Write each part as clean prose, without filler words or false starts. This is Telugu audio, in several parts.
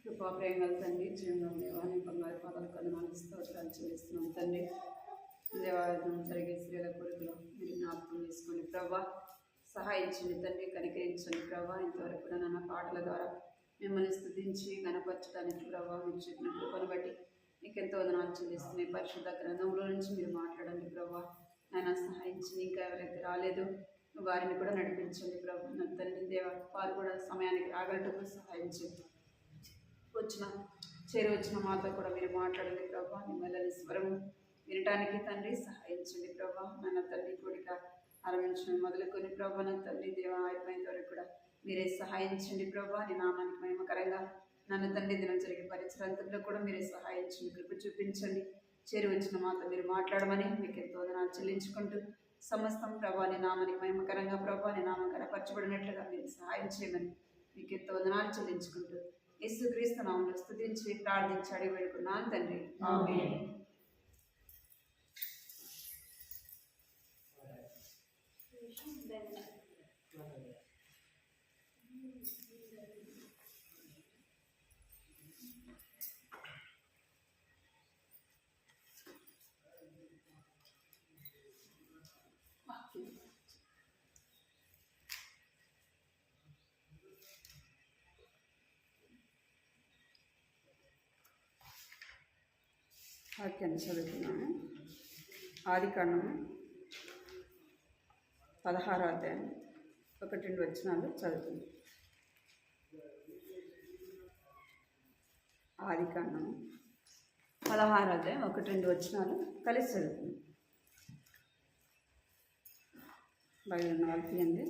కృపాప్రేమల తండ్రి, జీవనం దేవా, నీ బంగారు పాదాల కథనాలు స్తోత్రాలు చెల్లిస్తున్నాం తండ్రి. దేవాలయం జరిగే స్త్రీల కొడుకులో మీరు జ్ఞాపకం చేసుకోండి ప్రభా, సహాయించండి తండ్రి, కనికరించండి ప్రభా. ఇంతవరకు కూడా నాన్న పాటల ద్వారా మిమ్మల్ని స్తుతించి కనపరచడానికి ప్రభా మీరు చెప్పినట్లు కొనబట్టి మీకు ఎంతో వదనాలు చెల్లిస్తున్నాయి. పరిశుద్ధ గ్రంథంలో నుంచి మీరు మాట్లాడండి ప్రభా. నాయన సహాయించండి. ఇంకా ఎవరైతే రాలేదో వారిని కూడా నడిపించండి ప్రభా. నా తండ్రి దేవ, వారు కూడా సమయానికి రాగలటకు సహాయించండి. వచ్చిన మాతో కూడా మీరు మాట్లాడండి ప్రభా. మిమ్మల్ని స్వరం వినటానికి తండ్రి సహాయించండి ప్రభా. నన్న తండ్రి కోడిక ఆరంభించడం మొదలుకొని ప్రభా, నా తండ్రి దేవ అయిపోయిన వరకు కూడా మీరే సహాయించండి ప్రభా. నీ నామానికి మహిమకరంగా నన్ను తండ్రి దినం జరిగే పరిసరాంతంలో కూడా మీరే సహాయించండి, కృప చూపించండి. వచ్చిన మాతో మీరు మాట్లాడమని మీకు ఎంతో వదనాలు చెల్లించుకుంటూ సమస్తం ప్రభా నీ నామానికి మహిమకరంగా ప్రభా నీ నామం కనపరచబడినట్లుగా మీరు సహాయం చేయమని మీకు ఎంతో వదనాలు చెల్లించుకుంటూ యేసుక్రీస్తు నామములో స్తుతించి ప్రార్థించి అడిగి వేడుకున్నాను తండ్రి, ఆమేన్. వాక్యాన్ని చదువుతున్నాను. ఆదికాండము 16వ అధ్యాయం 1-2 వచనాలు చదువుతుంది. ఆదికాండము 16వ అధ్యాయం 1-2 వచనాలు కలిసి చదువుతుంది. బైబిల్ ఉన్న వాళ్ళు తీయండి.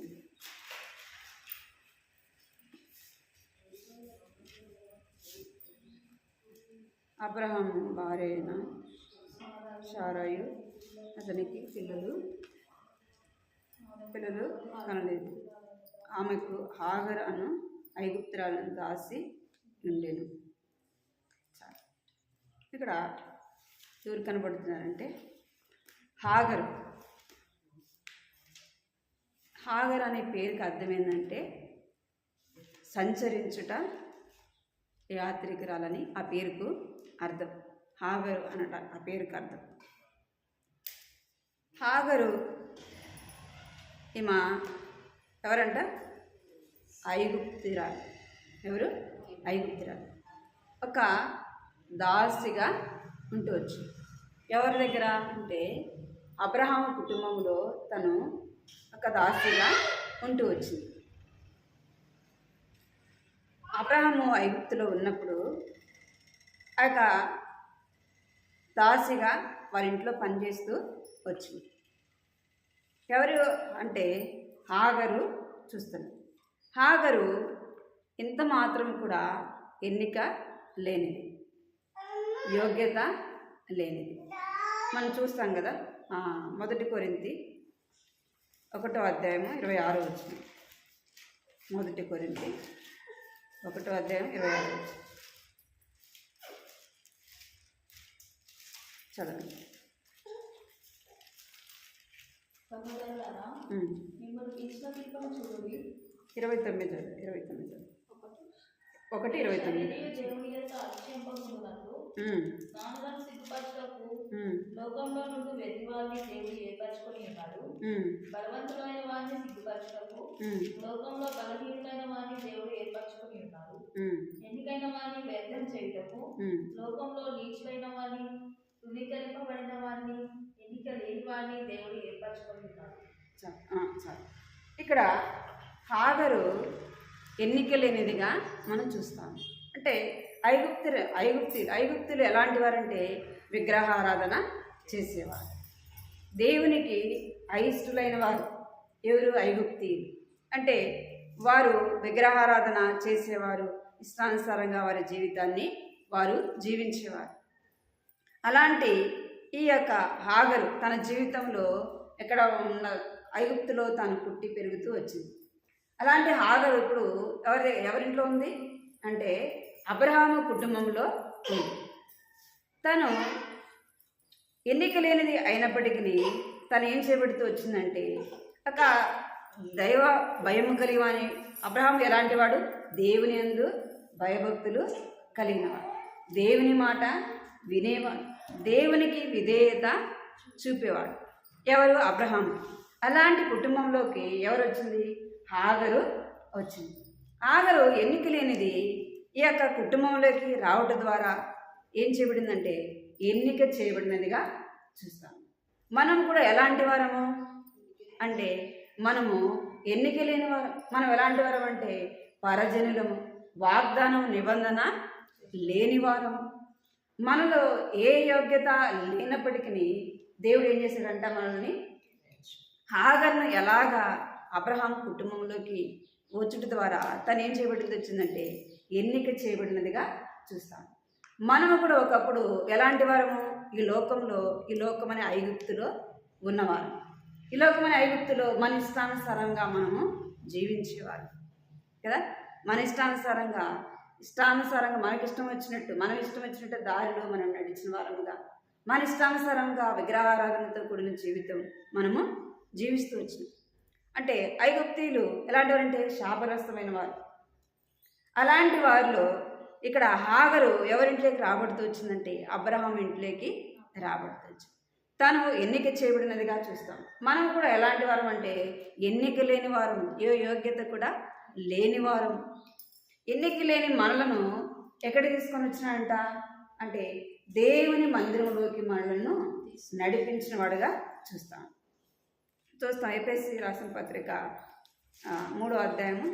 అబ్రహాము భార్య అయిన శారాయు అతనికి పిల్లలు కనలేదు. ఆమెకు హాగర్ అను ఐగుప్తురాలను దాసి ఉండేను. ఇక్కడ ఎవరు కనబడుతున్నారంటే హాగర్. హాగర్ అనే పేరుకి అర్థం ఏంటంటే సంచరించుట, యాత్రికురాలని ఆ పేరుకు అర్థం. హాగరు అనట ఆ పేరుకు అర్థం. హాగరు ఈమె ఎవరంట? ఐగుప్తురాలు. ఎవరు? ఐగుప్తురాలు. ఒక దాసిగా ఉంటూ వచ్చు. ఎవరి దగ్గర అంటే అబ్రహాము కుటుంబంలో తను ఒక దాసిగా ఉంటూ వచ్చింది. అబ్రహాము ఐగుప్తులో ఉన్నప్పుడు ఆ యొక్క దాసిగా వారి ఇంట్లో పనిచేస్తూ వచ్చింది. ఎవరు అంటే హాగరు చూస్తుంది. హాగరు ఇంత మాత్రం కూడా ఎన్నిక లేనిది, యోగ్యత లేనిది. మనం చూస్తాం కదా, 1 కొరింథీ 1వ అధ్యాయము 26వ వచనం. 1 కొరింథీ 1వ అధ్యాయం 26వ వచనం చదవండి. మిమ్మల్ని ఇచ్చిన దీపం చూడండి. 29 29 1:29. దేవుని యొక్క అక్షేపమునకు నాన్నలను సిగ్గుపరచుటకు లోకంలో నుండి వెతివారిని దేవుడు ఏర్పరచుకొని ఉన్నాడు. బలవంతులైన వారిని సిగ్గుపరచుటకు లోకంలో బలహీనులైన వారిని దేవుడు ఏర్పరచుకొని ఉన్నాడు. ఎన్నికైన వారిని వ్యర్థం చేయుటకు లోకంలో నీచులైన వారిని, తృణీకరింపబడిన వారిని, ఎన్నిక లేని వారిని దేవుడు ఏర్పరచుకొని ఉన్నాడు. ఇక్కడ హాగరు ఎన్నిక లేనిదిగా మనం చూస్తాము. అంటే ఐగుప్తులు ఎలాంటి వారంటే విగ్రహారాధన చేసేవారు, దేవునికి అయిష్టలైన వారు. ఎవరు? ఐగుప్తీయులు. అంటే వారు విగ్రహారాధన చేసేవారు, ఇష్టానుసారంగా వారి జీవితాన్ని వారు జీవించేవారు. అలాంటి ఈ యొక్క హాగరు తన జీవితంలో ఎక్కడ ఉన్న ఐగుప్తులో తాను పుట్టి పెరుగుతూ వచ్చింది. అలాంటి హాగరు ఇప్పుడు ఎవరింట్లో ఉంది అంటే అబ్రహాము కుటుంబంలో ఉంది. తను ఎన్నిక లేనిది అయినప్పటికీ తను ఏం చేయబడుతూ వచ్చిందంటే ఒక దైవ భయము కలిగినవాని. అబ్రహాం ఎలాంటి వాడు? దేవుని యందు భయభక్తులు కలిగినవాడు, దేవుని మాట వినేవాడు, దేవునికి విధేయత చూపేవాడు. ఎవరు? అబ్రహాం. అలాంటి కుటుంబంలోకి ఎవరు వచ్చింది? హాగరు వచ్చింది. హాగరు ఎన్నిక లేనిది ఈ యొక్క కుటుంబంలోకి రావటం ద్వారా ఏం చేయబడిందంటే ఎన్నిక చేయబడినదిగా చూస్తాం. మనం కూడా ఎలాంటి వారము అంటే మనము ఎన్నిక లేని వారం. మనం ఎలాంటి వారం అంటే పరజనులము, వాగ్దానం నిబంధన లేని వారము. మనలో ఏ యోగ్యత లేనప్పటికీ దేవుడు ఏం చేశాడంట మనల్ని హాగర్ను ఎలాగా అబ్రహాం కుటుంబంలోకి వచ్చుట ద్వారా తను ఏం చేయబడింది వచ్చిందంటే ఎన్నిక చేయబడినదిగా చూస్తాం. మనము కూడా ఒకప్పుడు ఎలాంటి వారము? ఈ లోకమనే ఐగుప్తులో ఉన్నవారు. ఈ లోకమనే ఐగుప్తులో మన ఇష్టానుసారంగా మనము జీవించేవారు కదా. మన ఇష్టానుసారంగా మనకి ఇష్టం వచ్చినట్టు దారిలో మనం నడిచిన వారముగా, మన ఇష్టానుసారంగా విగ్రహారాధనతో కూడిన జీవితం మనము జీవిస్తూ వచ్చినాం. అంటే ఐగుప్తీయులు ఎలాంటి వారంటే శాపగ్రస్తమైన వారు. అలాంటి వారిలో ఇక్కడ హాగరు ఎవరింట్లోకి రాబడుతూ వచ్చిందంటే అబ్రహాం ఇంట్లోకి రాబడుతూ వచ్చింది. తను ఎన్నిక చేయబడినదిగా చూస్తాం. మనం కూడా ఎలాంటి వారం అంటే ఎన్నిక లేని వారం, ఏ యోగ్యత కూడా లేని వారం. ఎన్నిక లేని మనలను ఎక్కడికి తీసుకొని వచ్చినాడంట అంటే దేవుని మందిరంలోకి మనలను నడిపించిన వాడుగా చూస్తాం. ఎపిఎస్సి రాసిన పత్రిక 3వ అధ్యాయము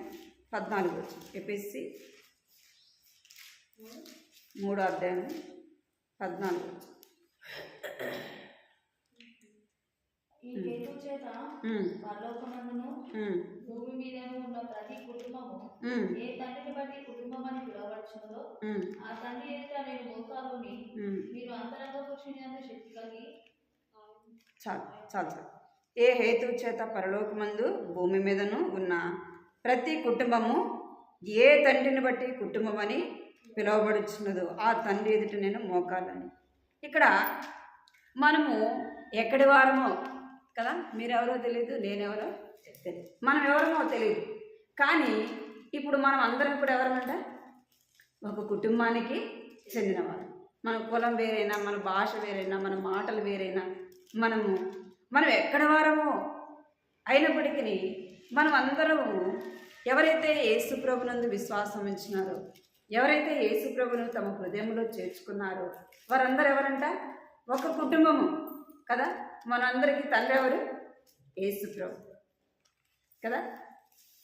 14 వచ్చి. ఎపిఎస్సి 3వ అధ్యాయము 14 వచ్చి. ఈ హేతు చేత పరలోకమందును భూమి మీదను ఉన్న ప్రతి కుటుంబము ఏ తండ్రిని బట్టి కుటుంబం అని పిలువబడుచున్నదో ఆ తండ్రి ఎదుట నేను మోకాలుని మీరు అంతరంగ పురుషుని శక్తి కలిగి. చాలు. ఏ హేతు చేత పరలోకమందు భూమి మీదను ఉన్న ప్రతి కుటుంబము ఏ తండ్రిని బట్టి కుటుంబం అని పిలువబడుచున్నదో ఆ తండ్రి ఎదుట నేను మోకాలని. ఇక్కడ మనము ఎక్కడి వారమో కదా, మీరెవరో తెలియదు, నేనెవరో తెలియదు, మనం ఎవరమో తెలియదు. కానీ ఇప్పుడు మనం అందరం కూడా ఎవరమంట ఒక కుటుంబానికి చెందినవారు. మన కులం వేరైనా, మన భాష వేరైనా, మన మాటలు వేరైనా, మనం ఎక్కడ వారమో అయినప్పటికీ మనం అందరము ఎవరైతే యేసు ప్రభునందు విశ్వాసం ఉంచినారో, ఎవరైతే యేసు ప్రభును తమ హృదయంలో చేర్చుకున్నారో వారందరూ ఎవరంట ఒక కుటుంబము కదా. మనందరికీ తండ్రి ఎవరు? యేసు ప్రభు కదా.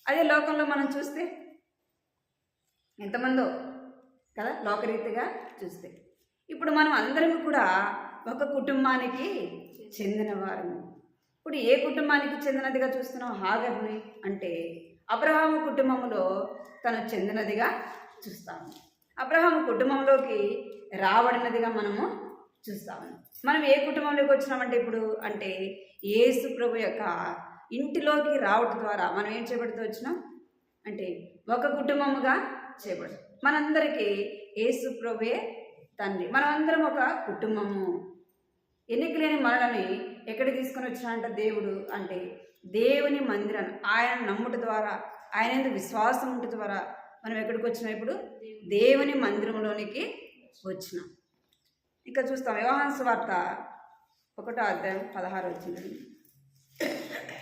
అదే లోకంలో మనం చూస్తే ఎంతమందో కదా, లోకరీతిగా చూస్తే. ఇప్పుడు మనం అందరం కూడా ఒక కుటుంబానికి చెందినవారము. ఇప్పుడు ఏ కుటుంబానికి చెందినదిగా చూస్తున్నాం? హాగర్ని అంటే అబ్రహాము కుటుంబంలో తను చెందినదిగా చూస్తాము. అబ్రహాము కుటుంబంలోకి రాబడినదిగా మనము చూస్తాము. మనం ఏ కుటుంబంలోకి వచ్చినామంటే ఇప్పుడు అంటే యేసు ప్రభు యొక్క ఇంటిలోకి రావడం ద్వారా మనం ఏం చేయబడుతూ వచ్చినాం అంటే ఒక కుటుంబముగా చేయబడు. మనందరికీ యేసు ప్రభువే తండ్రి. మనమందరం ఒక కుటుంబము. ఎన్నిక లేని మనల్ని ఎక్కడికి తీసుకొని వచ్చినాడంట దేవుడు అంటే దేవుని మందిరాన్ని ఆయన నమ్ముట ద్వారా, ఆయన ఎందుకు విశ్వాసం ఉంట ద్వారా మనం ఎక్కడికి వచ్చినాం? ఇప్పుడు దేవుని మందిరంలోనికి వచ్చినాం. ఇక చూస్తాం యోహాను సువార్త 1వ అధ్యాయం 16 వచ్చిందండి.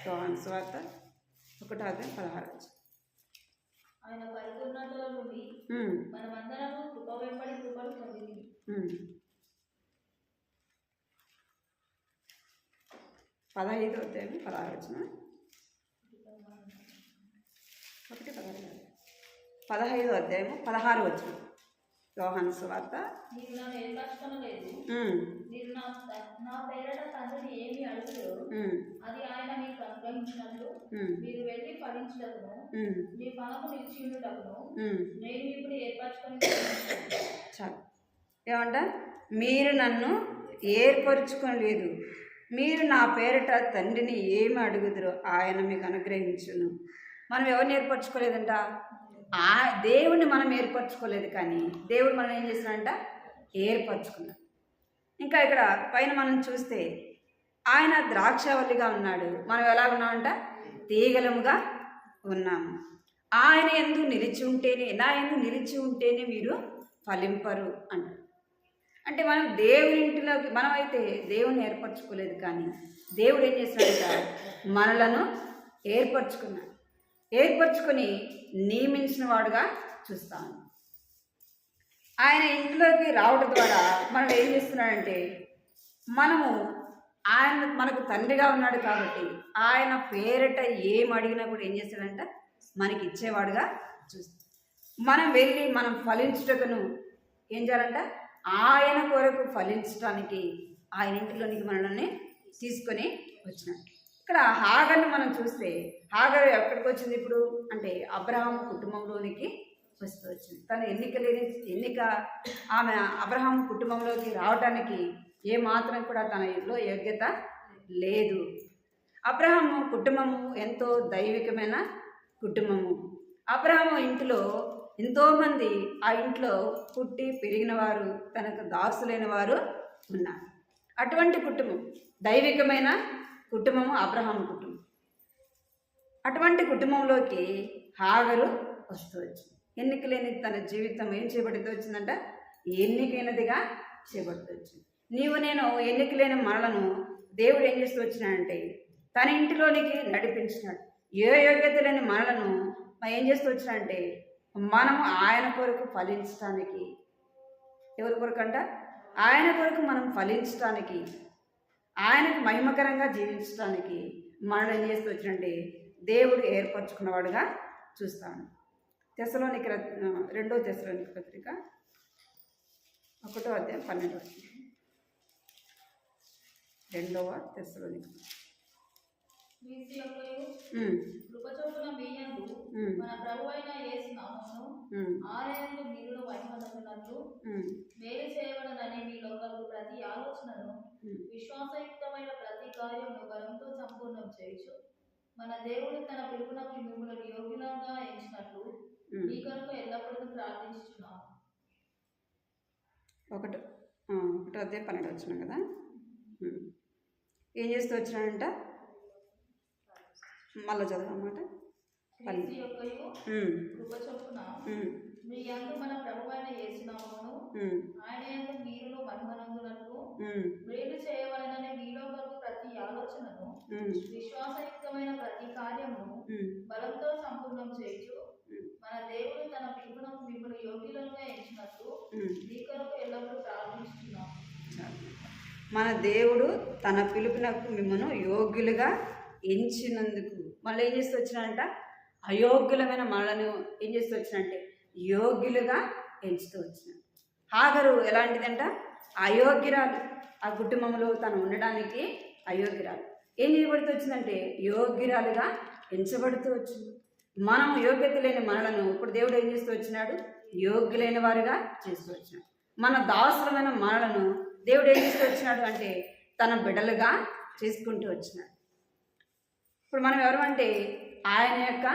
యోహాను సువార్త 1వ అధ్యాయం 16 వచ్చింది. ఆయన పరిపూర్ణతలో నుండి మనమందరము కృప వెంబడి కృపను పొందితిమి. 15వ అధ్యాయం 16 వచ్చిన 15వ అధ్యాయము 16 వచ్చిన యోహాను సువార్త. నీవు నన్ను ఏర్పరచుకొనలేదు, మీరు నా పేరట తండ్రిని ఏమి అడుగుతారో అది ఆయన మీకు అనుగ్రహించినట్లు మీరు వెళ్ళి ఫలించుటకును మీ ఫలము నిలిచియుండుటకును నేను ఇప్పుడు ఏర్పరచుకొని. చాలు. ఏమంట? మీరు నన్ను ఏర్పరచుకోలేదు, మీరు నా పేరట తండ్రిని ఏమి అడుగుదురో ఆయన మీకు అనుగ్రహించును. మనం ఎవరిని ఏర్పరచుకోలేదంట? ఆ దేవుడిని మనం ఏర్పరచుకోలేదు, కానీ దేవుడు మనం ఏం చేసినాడంట? ఏర్పరచుకున్నాడు. ఇంకా ఇక్కడ పైన మనం చూస్తే ఆయన ద్రాక్షవల్లిగా ఉన్నాడు, మనం ఎలా ఉన్నామంట? తీగలముగా ఉన్నాము. ఆయన యందు నిలిచి ఉంటేనే, నా యందు నిలిచి ఉంటేనే మీరు ఫలింపరు అంటారు. అంటే మనం దేవుని ఇంటిలోకి, మనమైతే దేవుని ఏర్పరచుకోలేదు, కానీ దేవుడు ఏం చేశాడంట? మనలను ఏర్పరచుకొని నియమించిన వాడుగా చూస్తాను. ఆయన ఇంట్లోకి రావడం ద్వారా మనం ఏం చేస్తున్నాడంటే, మనము ఆయన మనకు తండ్రిగా ఉన్నాడు కాబట్టి ఆయన పేరట ఏం అడిగినా కూడా ఏం చేస్తాడంట? మనకి ఇచ్చేవాడుగా చూస్తాం. మనం వెళ్ళి మనం ఫలించుటకును ఏం చేయాలంట? ఆయన కొరకు ఫలించడానికి ఆయన ఇంటిలోనికి మనల్ని తీసుకొని వచ్చినాడు. ఇక్కడ హాగర్ని మనం చూస్తే, హాగర్ ఎక్కడికి వచ్చింది ఇప్పుడు అంటే అబ్రహాం కుటుంబంలోనికి వస్తూ వచ్చింది. తను ఎన్నిక ఆమె అబ్రహాం కుటుంబంలోకి రావడానికి ఏమాత్రం కూడా తనలో యోగ్యత లేదు. అబ్రహాము కుటుంబము ఎంతో దైవికమైన కుటుంబము. అబ్రహాము ఇంటిలో ఎంతోమంది ఆ ఇంట్లో పుట్టి పెరిగిన వారు, తనకు దాసులైన వారు ఉన్నారు. అటువంటి కుటుంబం, దైవికమైన కుటుంబము అబ్రహాము కుటుంబం. అటువంటి కుటుంబంలోకి హాగరు వస్తూ వచ్చింది. ఎన్నిక లేని తన జీవితం ఏం చేయబడుతూ వచ్చిందంట? ఎన్నికైనదిగా చేయబడుతూ వచ్చింది. నీవు నేను ఎన్నిక లేని మనలను దేవుడు ఏం చేస్తూ వచ్చినాడంటే తన ఇంటిలోనికి నడిపించినాడు. ఏ యోగ్యత లేని మనలను ఏం చేస్తూ వచ్చినాడంటే మనము ఆయన కొరకు ఫలించడానికి, ఎవరి కొరకు అంట? ఆయన కొరకు మనం ఫలించడానికి, ఆయనకు మహిమకరంగా జీవించడానికి మనల్ని ఏం చేస్తూ వచ్చినంటే దేవుడు ఏర్పరచుకున్నవాడుగా చూస్తాను. తెస్సలోనిక 2వ తెస్సలోనిక పత్రిక 1వ అధ్యాయం 12వ. 2వ తెస్సలోనిక కృపచొప్పున మీయందు మన ప్రభువైన యేసు నామమును ఆయనను మీరును మహిమనందునట్లు మేలు చేయబడనని మీ లోకలకు ప్రతి ఆలోచనను విశ్వాసయుక్తమైన ప్రతి కార్యమును బలంతో సంపూర్ణం చేయొచ్చు. మన దేవుడు తన పిలుపునకు మిమ్మల్ని యోగ్యులంగా ఎంచినట్లు మీ కొరకు ఎల్లప్పుడూ ప్రార్థించుచున్నాము. 1వ అధ్యాయం 12వ వచనం కదా. ఏం చేస్తూ వచ్చినాడంట? మళ్ళీ చదవమాట. కృపచొప్పున మీ యందు మన ప్రభువైన యేసు నామమును ఆయన యందు మీరును మహిమనందునట్లు మేలు చేయవలెనని మీలో కొరకు ప్రతి ఆలోచనను విశ్వాసయుక్తమైన ప్రతి కార్యమును బలంతో సంపూర్ణం చేయొచ్చు. మన దేవుడు తన పిలుపునకు మిమ్మల్ని యోగ్యులుగా ఎంచినట్లు మీ కొరకు ఎల్లప్పుడూ ప్రార్థిస్తున్నాము. మన దేవుడు తన పిలుపునకు మిమ్మల్ని యోగ్యులుగా ఎంచినందుకు మళ్ళీ ఏం చేస్తూ వచ్చినాడంట? అయోగ్యులమైన మనలను ఏం చేస్తూ వచ్చినంటే యోగ్యులుగా ఎంచుతూ వచ్చినాడు. హాగరు ఎలాంటిదంట? అయోగ్యురాలు. ఆ కుటుంబంలో తను ఉండడానికి అయోగ్యురాలు. ఏం చేయబడుతూ వచ్చిందంటే యోగ్యురాలుగా ఎంచబడుతూ వచ్చింది. మనం యోగ్యత లేని మనలను ఇప్పుడు దేవుడు ఏం చేస్తూ వచ్చినాడు? యోగ్యులైన వారుగా చేస్తూ వచ్చినాడు. మన దాసులమైన మనలను దేవుడు ఏం చేస్తూ వచ్చినాడు అంటే తన బిడ్డలుగా చేసుకుంటూ వచ్చినాడు. ఇప్పుడు మనం ఎవరు అంటే ఆయన యొక్క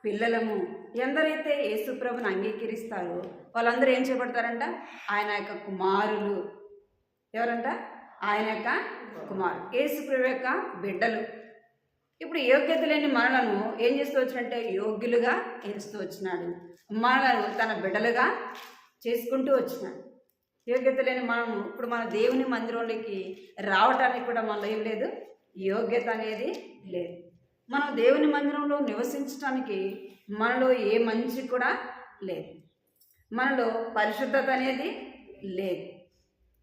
పిల్లలము. ఎందరైతే యేసుప్రభుని అంగీకరిస్తారో వాళ్ళందరూ ఏం చేయబడతారంట? ఆయన యొక్క కుమారులు. ఎవరంట? ఆయన యొక్క కుమారులు, యేసుప్రభు యొక్క బిడ్డలు. ఇప్పుడు యోగ్యత లేని మనలను ఏం చేస్తూ వచ్చినట్టే యోగ్యులుగా ఎంచుతూ వచ్చినాడు. మనలను తన బిడ్డలుగా చేసుకుంటూ వచ్చినాడు. యోగ్యత లేని మనము ఇప్పుడు మన దేవుని మందిరంలోకి రావటానికి కూడా మనలో ఏం లేదు, యోగ్యత అనేది లేదు. మనం దేవుని మందిరంలో నివసించడానికి మనలో ఏ మంచి కూడా లేదు, మనలో పరిశుద్ధత అనేది లేదు.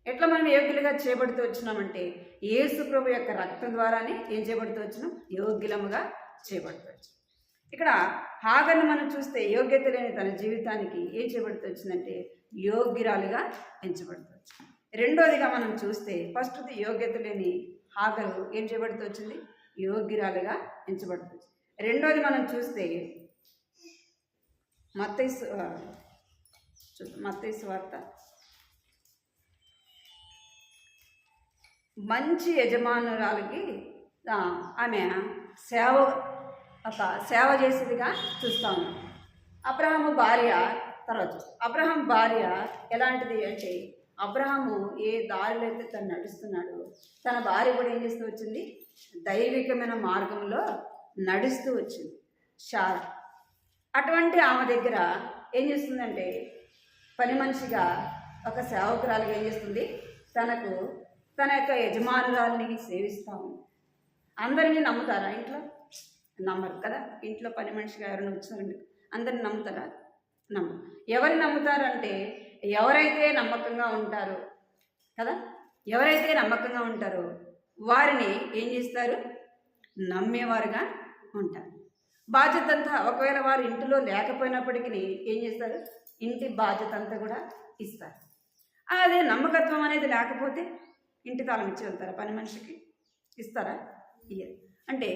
ఎట్లా మనం యోగ్యులుగా చేయబడుతూ వచ్చినామంటే యేసు ప్రభు యొక్క రక్తం ద్వారానే ఏం చేయబడుతూ వచ్చినాం? యోగ్యులముగా చేయబడుతూ వచ్చినాం. ఇక్కడ హాగర్ని మనం చూస్తే యోగ్యత లేని తన జీవితానికి ఏం చేయబడుతూ వచ్చిందంటే యోగ్యురాలుగా ఎంచబడుతూ వచ్చింది. రెండోదిగా మనం చూస్తే ఫస్ట్ యోగ్యత లేని హాగరు ఏం చేయబడుతూ వచ్చింది? యోగ్యురాలుగా ఎంచబడుతుంది. రెండోది మనం చూస్తే మత్తయి సువార్త మంచి యజమానురాలకి ఆమె సేవ చేసేదిగా చూస్తా ఉన్నాం. అబ్రహాము భార్య తర్వాత అబ్రహాం భార్య ఎలాంటిది అంటే అబ్రహాము ఏ దారిలో అయితే తను నడుస్తున్నాడో తన భార్య కూడా ఏం చేస్తూ వచ్చింది, దైవికమైన మార్గంలో నడుస్తూ వచ్చింది శారా. అటువంటి ఆమె దగ్గర ఏం చేస్తుందంటే పని మనిషిగా ఒక సేవకురాలుగా ఏం చేస్తుంది, తనకు తన యొక్క యజమానురాలిని సేవిస్తాము. అందరినీ నమ్ముతారా ఇంట్లో? నమ్మరు కదా. ఇంట్లో పని మనిషిగా ఎవరైనా వచ్చారండి అందరిని నమ్ముతారా? నమ్మరు. ఎవరిని నమ్ముతారంటే ఎవరైతే నమ్మకంగా ఉంటారో కదా, ఎవరైతే నమ్మకంగా ఉంటారో వారిని ఏం చేస్తారు, నమ్మేవారుగా ఉంటారు. బాధ్యత అంతా ఒకవేళ వారు ఇంటిలో లేకపోయినప్పటికీ ఏం చేస్తారు, ఇంటి బాధ్యత అంతా కూడా ఇస్తారు. అదే నమ్మకత్వం అనేది లేకపోతే ఇంటి తాళం ఇచ్చి వెళ్తారా? పని మనిషికి ఇస్తారా? ఇయ్యరు. అంటే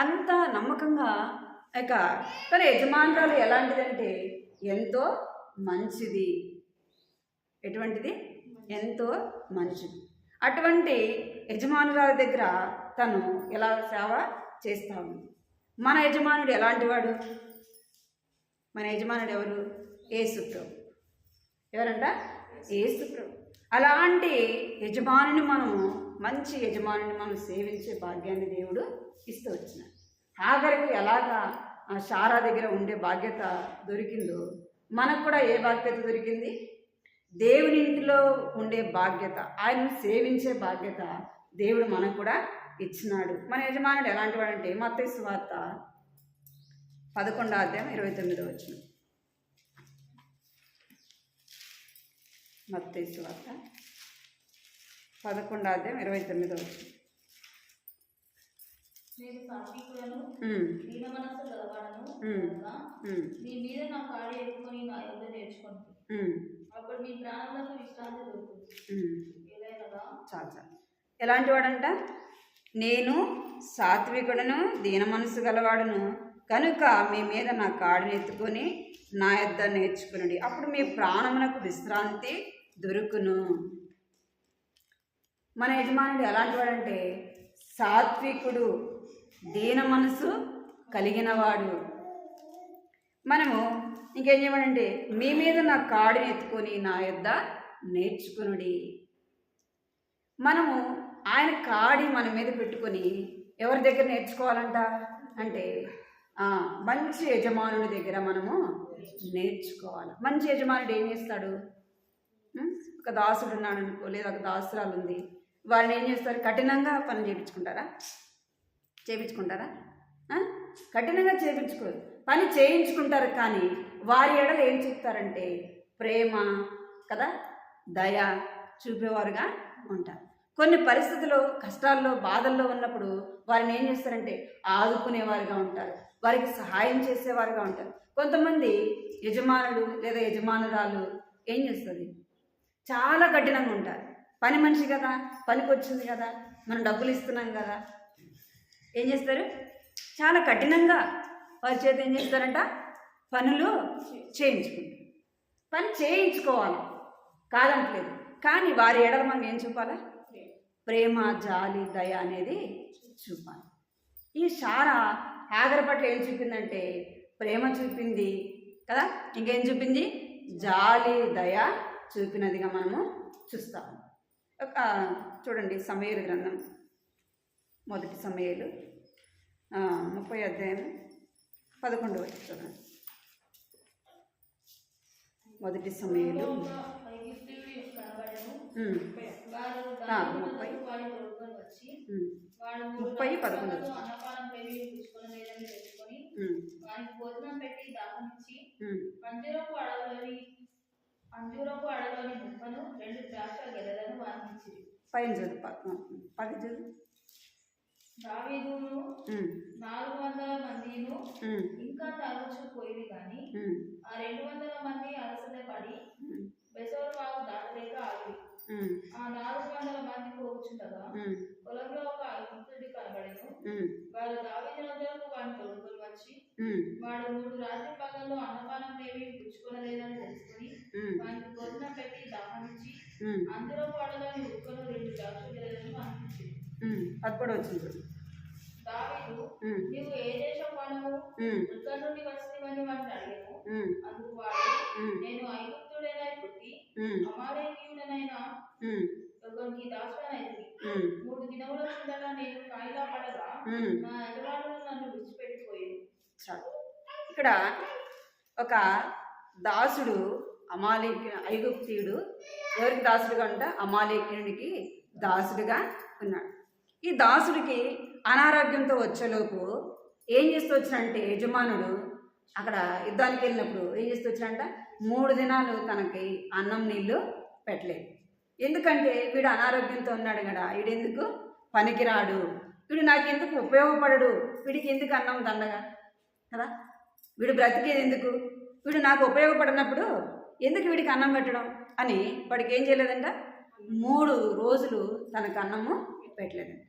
అంత నమ్మకంగా ఇక తన యజమానురాలు ఎలాంటిదంటే ఎంతో మంచిది. ఎటువంటిది? ఎంతో మంచిది. అటువంటి యజమానురాల దగ్గర తను ఎలా సేవ చేస్తాము. మన యజమానుడు ఎలాంటి వాడు? మన యజమానుడు ఎవరు? యేసు ప్రభు. ఎవరంట? యేసు ప్రభు. అలాంటి యజమానుని మనము, మంచి యజమానుని మనం సేవించే భాగ్యాన్ని దేవుడు ఇస్తూ వచ్చినాడు. ఆఖరికి ఎలాగా ఆ శారా దగ్గర ఉండే బాధ్యత దొరికిందో మనకు కూడా ఏ బాధ్యత దొరికింది? దేవుని ఇంటిలో ఉండే బాధ్యత, ఆయనను సేవించే బాధ్యత దేవుడు మనకు కూడా ఇచ్చినాడు. మన యజమానుడు ఎలాంటి వాడంటే మత్తయి సువార్త 11:29. మత్తయి సువార్త 11:29. నేను సాత్వికులను దీన మనస్సు గలవాడను కనుక మీ మీద నా కాడి ఎత్తుకొని నా యొద్ద నేర్చుకోండి, అప్పుడు మీ ప్రాణములకు విశ్రాంతి దొరుకుతుంది. చాలా ఎలాంటి వాడంట? నేను సాత్వికుడను దీన మనస్సు గలవాడును కనుక మీ మీద నా కాడిని ఎత్తుకొని నా యొద్ద నేర్చుకునండి, అప్పుడు మీ ప్రాణమునకు విశ్రాంతి దొరుకును. మన యజమానుడు ఎలాంటి వాడంటే సాత్వికుడు, దీన మనసు కలిగినవాడు. మనము ఇంకేం చేయమంటే మీ మీద నా కాడిని ఎత్తుకొని నా యొద్ద నేర్చుకునుడి. మనము ఆయన కాడి మన మీద పెట్టుకొని ఎవరి దగ్గర నేర్చుకోవాలంట అంటే మంచి యజమానుడి దగ్గర మనము నేర్చుకోవాలి. మంచి యజమానుడు ఏం చేస్తాడు? ఒక దాసుడు ఉన్నాడు అనుకో, లేదా ఒక దాసురాలు ఉంది, వాళ్ళని ఏం చేస్తారు? కఠినంగా పని చేయించుకుంటారా? కఠినంగా చేయించుకోరు, పని చేయించుకుంటారు. కానీ వారి ఎడలు ఏం చెప్తారంటే ప్రేమ కదా, దయ చూపేవారుగా ఉంటారు. కొన్ని పరిస్థితుల్లో, కష్టాల్లో, బాధల్లో ఉన్నప్పుడు వారిని ఏం చేస్తారంటే ఆదుకునేవారుగా ఉంటారు, వారికి సహాయం చేసేవారుగా ఉంటారు. కొంతమంది యజమానులు లేదా యజమానురాలు ఏం చేస్తుంది? చాలా కఠినంగా ఉంటారు. పని మనిషి కదా, పనికి వచ్చింది కదా, మనం డబ్బులు ఇస్తున్నాం కదా, ఏం చేస్తారు? చాలా కఠినంగా వారి చేత ఏం చేస్తారంట? పనులు చేయించుకుంటారు. పని చేయించుకోవాలి కాదంటలేదు, కానీ వారి ఎడల మనం ఏం చూపాలా? ప్రేమ, జాలి, దయ అనేది చూపాలి. ఈ శారా హాగరు పట్ల ఏం చూపిందంటే ప్రేమ చూపింది కదా, ఇంకేం చూపింది? జాలి, దయ చూపినదిగా మనము చూస్తాము. చూడండి సమూయేలు గ్రంథం, మొదటి సమూయేలు 30:11 చూడండి. మొదటి సమూయేలు 30:11 అంజూరపు అడలోని ముక్కను 2 ద్రాక్ష గెలలను వాంఛించిరి. పైన చదువు 10 దావీదును 400 మందిను ఇంకా తరచు పోయింది, కానీ ఆ 200 మంది అలసట పడి బెసోరు వాగు దాటలేక ఆగి. ఆ 400 మంది పోగుచుండగా పొలంలో ఒక ఐగుప్తుడి కనబడెను. వారు దావీదు వద్దకు వాడిని తోడుకొని వచ్చి వాడు 3 రాత్రి పగల్లో అన్నపానం ఏమీ పుచ్చుకొనలేదని తెలుసుకుని వానికి భోజనం పెట్టి దాహమిచ్చి అంజూరపు అడలోని ముక్కను 2 ద్రాక్ష గెలలను వాంఛించిరి. దావీదు, నీవు ఏ దేశం వాడవు, ఎక్కడి నుండి వచ్చినవని వాడిని అడిగాను. అందుకు వాడు, నేను ఐగుప్తుడైన వెతికి ఉమ్, అమాలేకీయుడనైన ఉమ్, ఒకనికి దాసుడనైతిని. ఉమ్, 3 దినముల కిందట నేను కాయిలా పడగా ఉమ్. నా యజమానులు నన్ను విడిచిపెట్టిపోయాను. చాలు. ఇక్కడ ఒక దాసుడు ఐగుప్తీయుడు ఎవరికి దాసుడుగా అంట? అమాలేకీయునికి దాసుడుగా ఉన్నాడు. ఈ దాసుడికి అనారోగ్యంతో వచ్చేలోపు ఏం చేస్తూ వచ్చినంటే యజమానుడు అక్కడ యుద్ధానికి వెళ్ళినప్పుడు ఏం చేస్తూ వచ్చినంట 3 దినాలు తనకి అన్నం నీళ్ళు పెట్టలేదు. ఎందుకంటే వీడు అనారోగ్యంతో ఉన్నాడు కదా, వీడెందుకు పనికిరాడు, వీడు నాకు ఎందుకు ఉపయోగపడడు, వీడికి ఎందుకు అన్నం దండగా కదా, వీడు బ్రతికేది ఎందుకు, వీడు నాకు ఉపయోగపడినప్పుడు ఎందుకు వీడికి అన్నం పెట్టడం అని వాడికి ఏం చేయలేదంట 3 రోజులు తనకు అన్నము పెట్టలేదంట.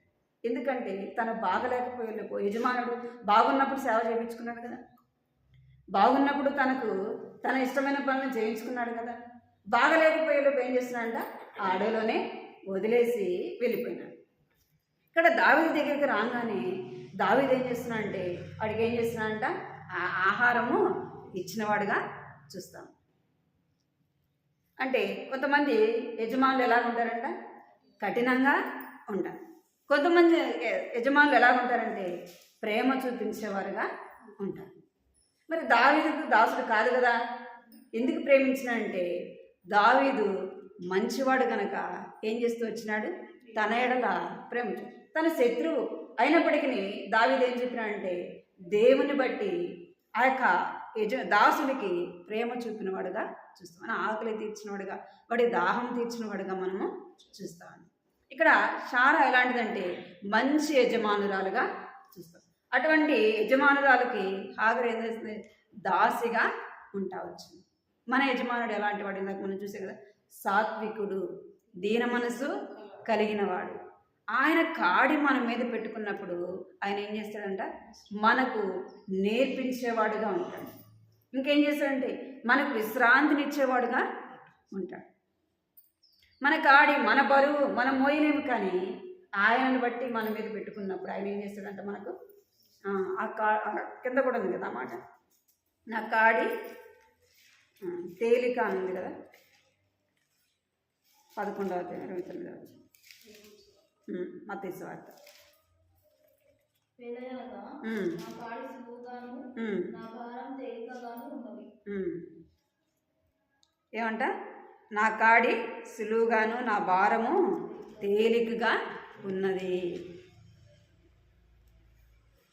ఎందుకంటే తను బాగలేకపోయేలోపు యజమానుడు బాగున్నప్పుడు సేవ చేయించుకున్నాడు కదా, బాగున్నప్పుడు తన ఇష్టమైన పనులు చేయించుకున్నాడు కదా, బాగలేకపోయేలోపు ఏం చేస్తున్నాడంట ఆ అడవిలోనే వదిలేసి వెళ్ళిపోయినాడు. ఇక్కడ దావీదు దగ్గరికి రాగానే దావీదు ఏం చేస్తున్నాడంటే వాడికి ఏం చేస్తున్నాడంట ఆహారము ఇచ్చినవాడుగా చూస్తాం. అంటే కొంతమంది యజమానులు ఎలా ఉంటారంట కఠినంగా ఉంటారు, కొంతమంది యజమానులు ఎలా ఉంటారంటే ప్రేమ చూపించేవారుగా ఉంటారు. మరి దావీదుకు దాసుడు కాదు కదా, ఎందుకు ప్రేమించినంటే దావీదు మంచివాడు కనుక ఏం చేస్తూ వచ్చినాడు తన ఎడల ప్రేమ. తన శత్రువు అయినప్పటికీ దావీదు ఏం చెప్పినాడంటే దేవుని బట్టి ఆ యొక్క దాసుడికి ప్రేమ చూపినవాడుగా చూస్తాం, మన ఆకలి తీర్చినవాడుగా, వాడి దాహం తీర్చినవాడుగా మనము చూస్తాము. ఇక్కడ శారా ఎలాంటిదంటే మంచి యజమానురాలుగా చూస్తాం. అటువంటి యజమానురాలకి హాగరు ఏం చేస్తుంది దాసిగా ఉంటావచ్చు. మన యజమానుడు ఎలాంటి వాడు ఇందాక మనం చూసే కదా, సాత్వికుడు, దీన మనసు కలిగినవాడు. ఆయన కాడి మన మీద పెట్టుకున్నప్పుడు ఆయన ఏం చేస్తాడంట మనకు నేర్పించేవాడుగా ఉంటాడు. ఇంకేం చేస్తాడంటే మనకు విశ్రాంతినిచ్చేవాడుగా ఉంటాడు. మన కాడి మన బరువు మనం మోయలేము, కానీ ఆయనను బట్టి మన మీద పెట్టుకున్నప్పుడు ఆయన ఏం చేస్తాడంట మనకు కింద కూడా ఉంది కదా అన్నమాట, నా కాడి తేలిక అని ఉంది కదా 11:29 మత్తయి సువార్త. ఏమంట నా కాడి సులువుగాను నా భారము తేలికగా ఉన్నది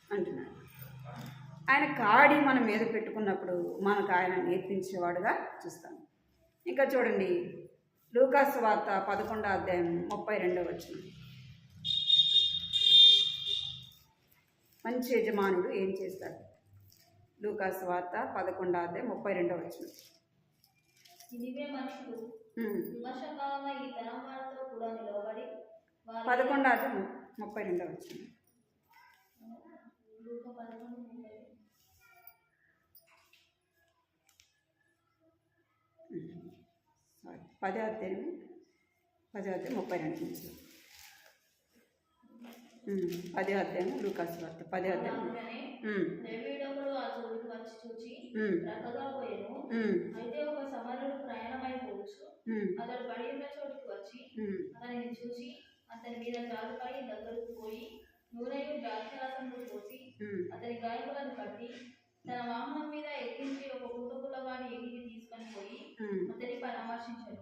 అంటున్నాడు. ఆయన కాడి మన మీద పెట్టుకున్నప్పుడు మనకు ఆయన నేర్పించేవాడుగా చూస్తాం. ఇంకా చూడండి లూకాసు సువార్త 11:32. మంచి యజమానుడు ఏం చేస్తాడు? లూకాసు సువార్త 11:32. ఇదివే మనుషులు విమర్శకాలంగా ఈ తరం వారితో కూడా నిలబడి 11:32. 10:32 నుంచి 10 లూకాసు వార్త 10. అయితే ఒక సమరుడు ప్రయాణమైపోవచ్చు, అతడు పడి ఉన్న చోటుకు వచ్చి అతనిని చూసి అతని మీద జారుపై దగ్గరకు పోయి నూనెయు ద్రాక్షరసంలో పోసి అతని గాయములను కట్టి తన వాహనం మీద ఎక్కించి ఒక కూటకుల వాడిని ఎగిరి తీసుకొని పోయి అతని పరామర్శించాడు.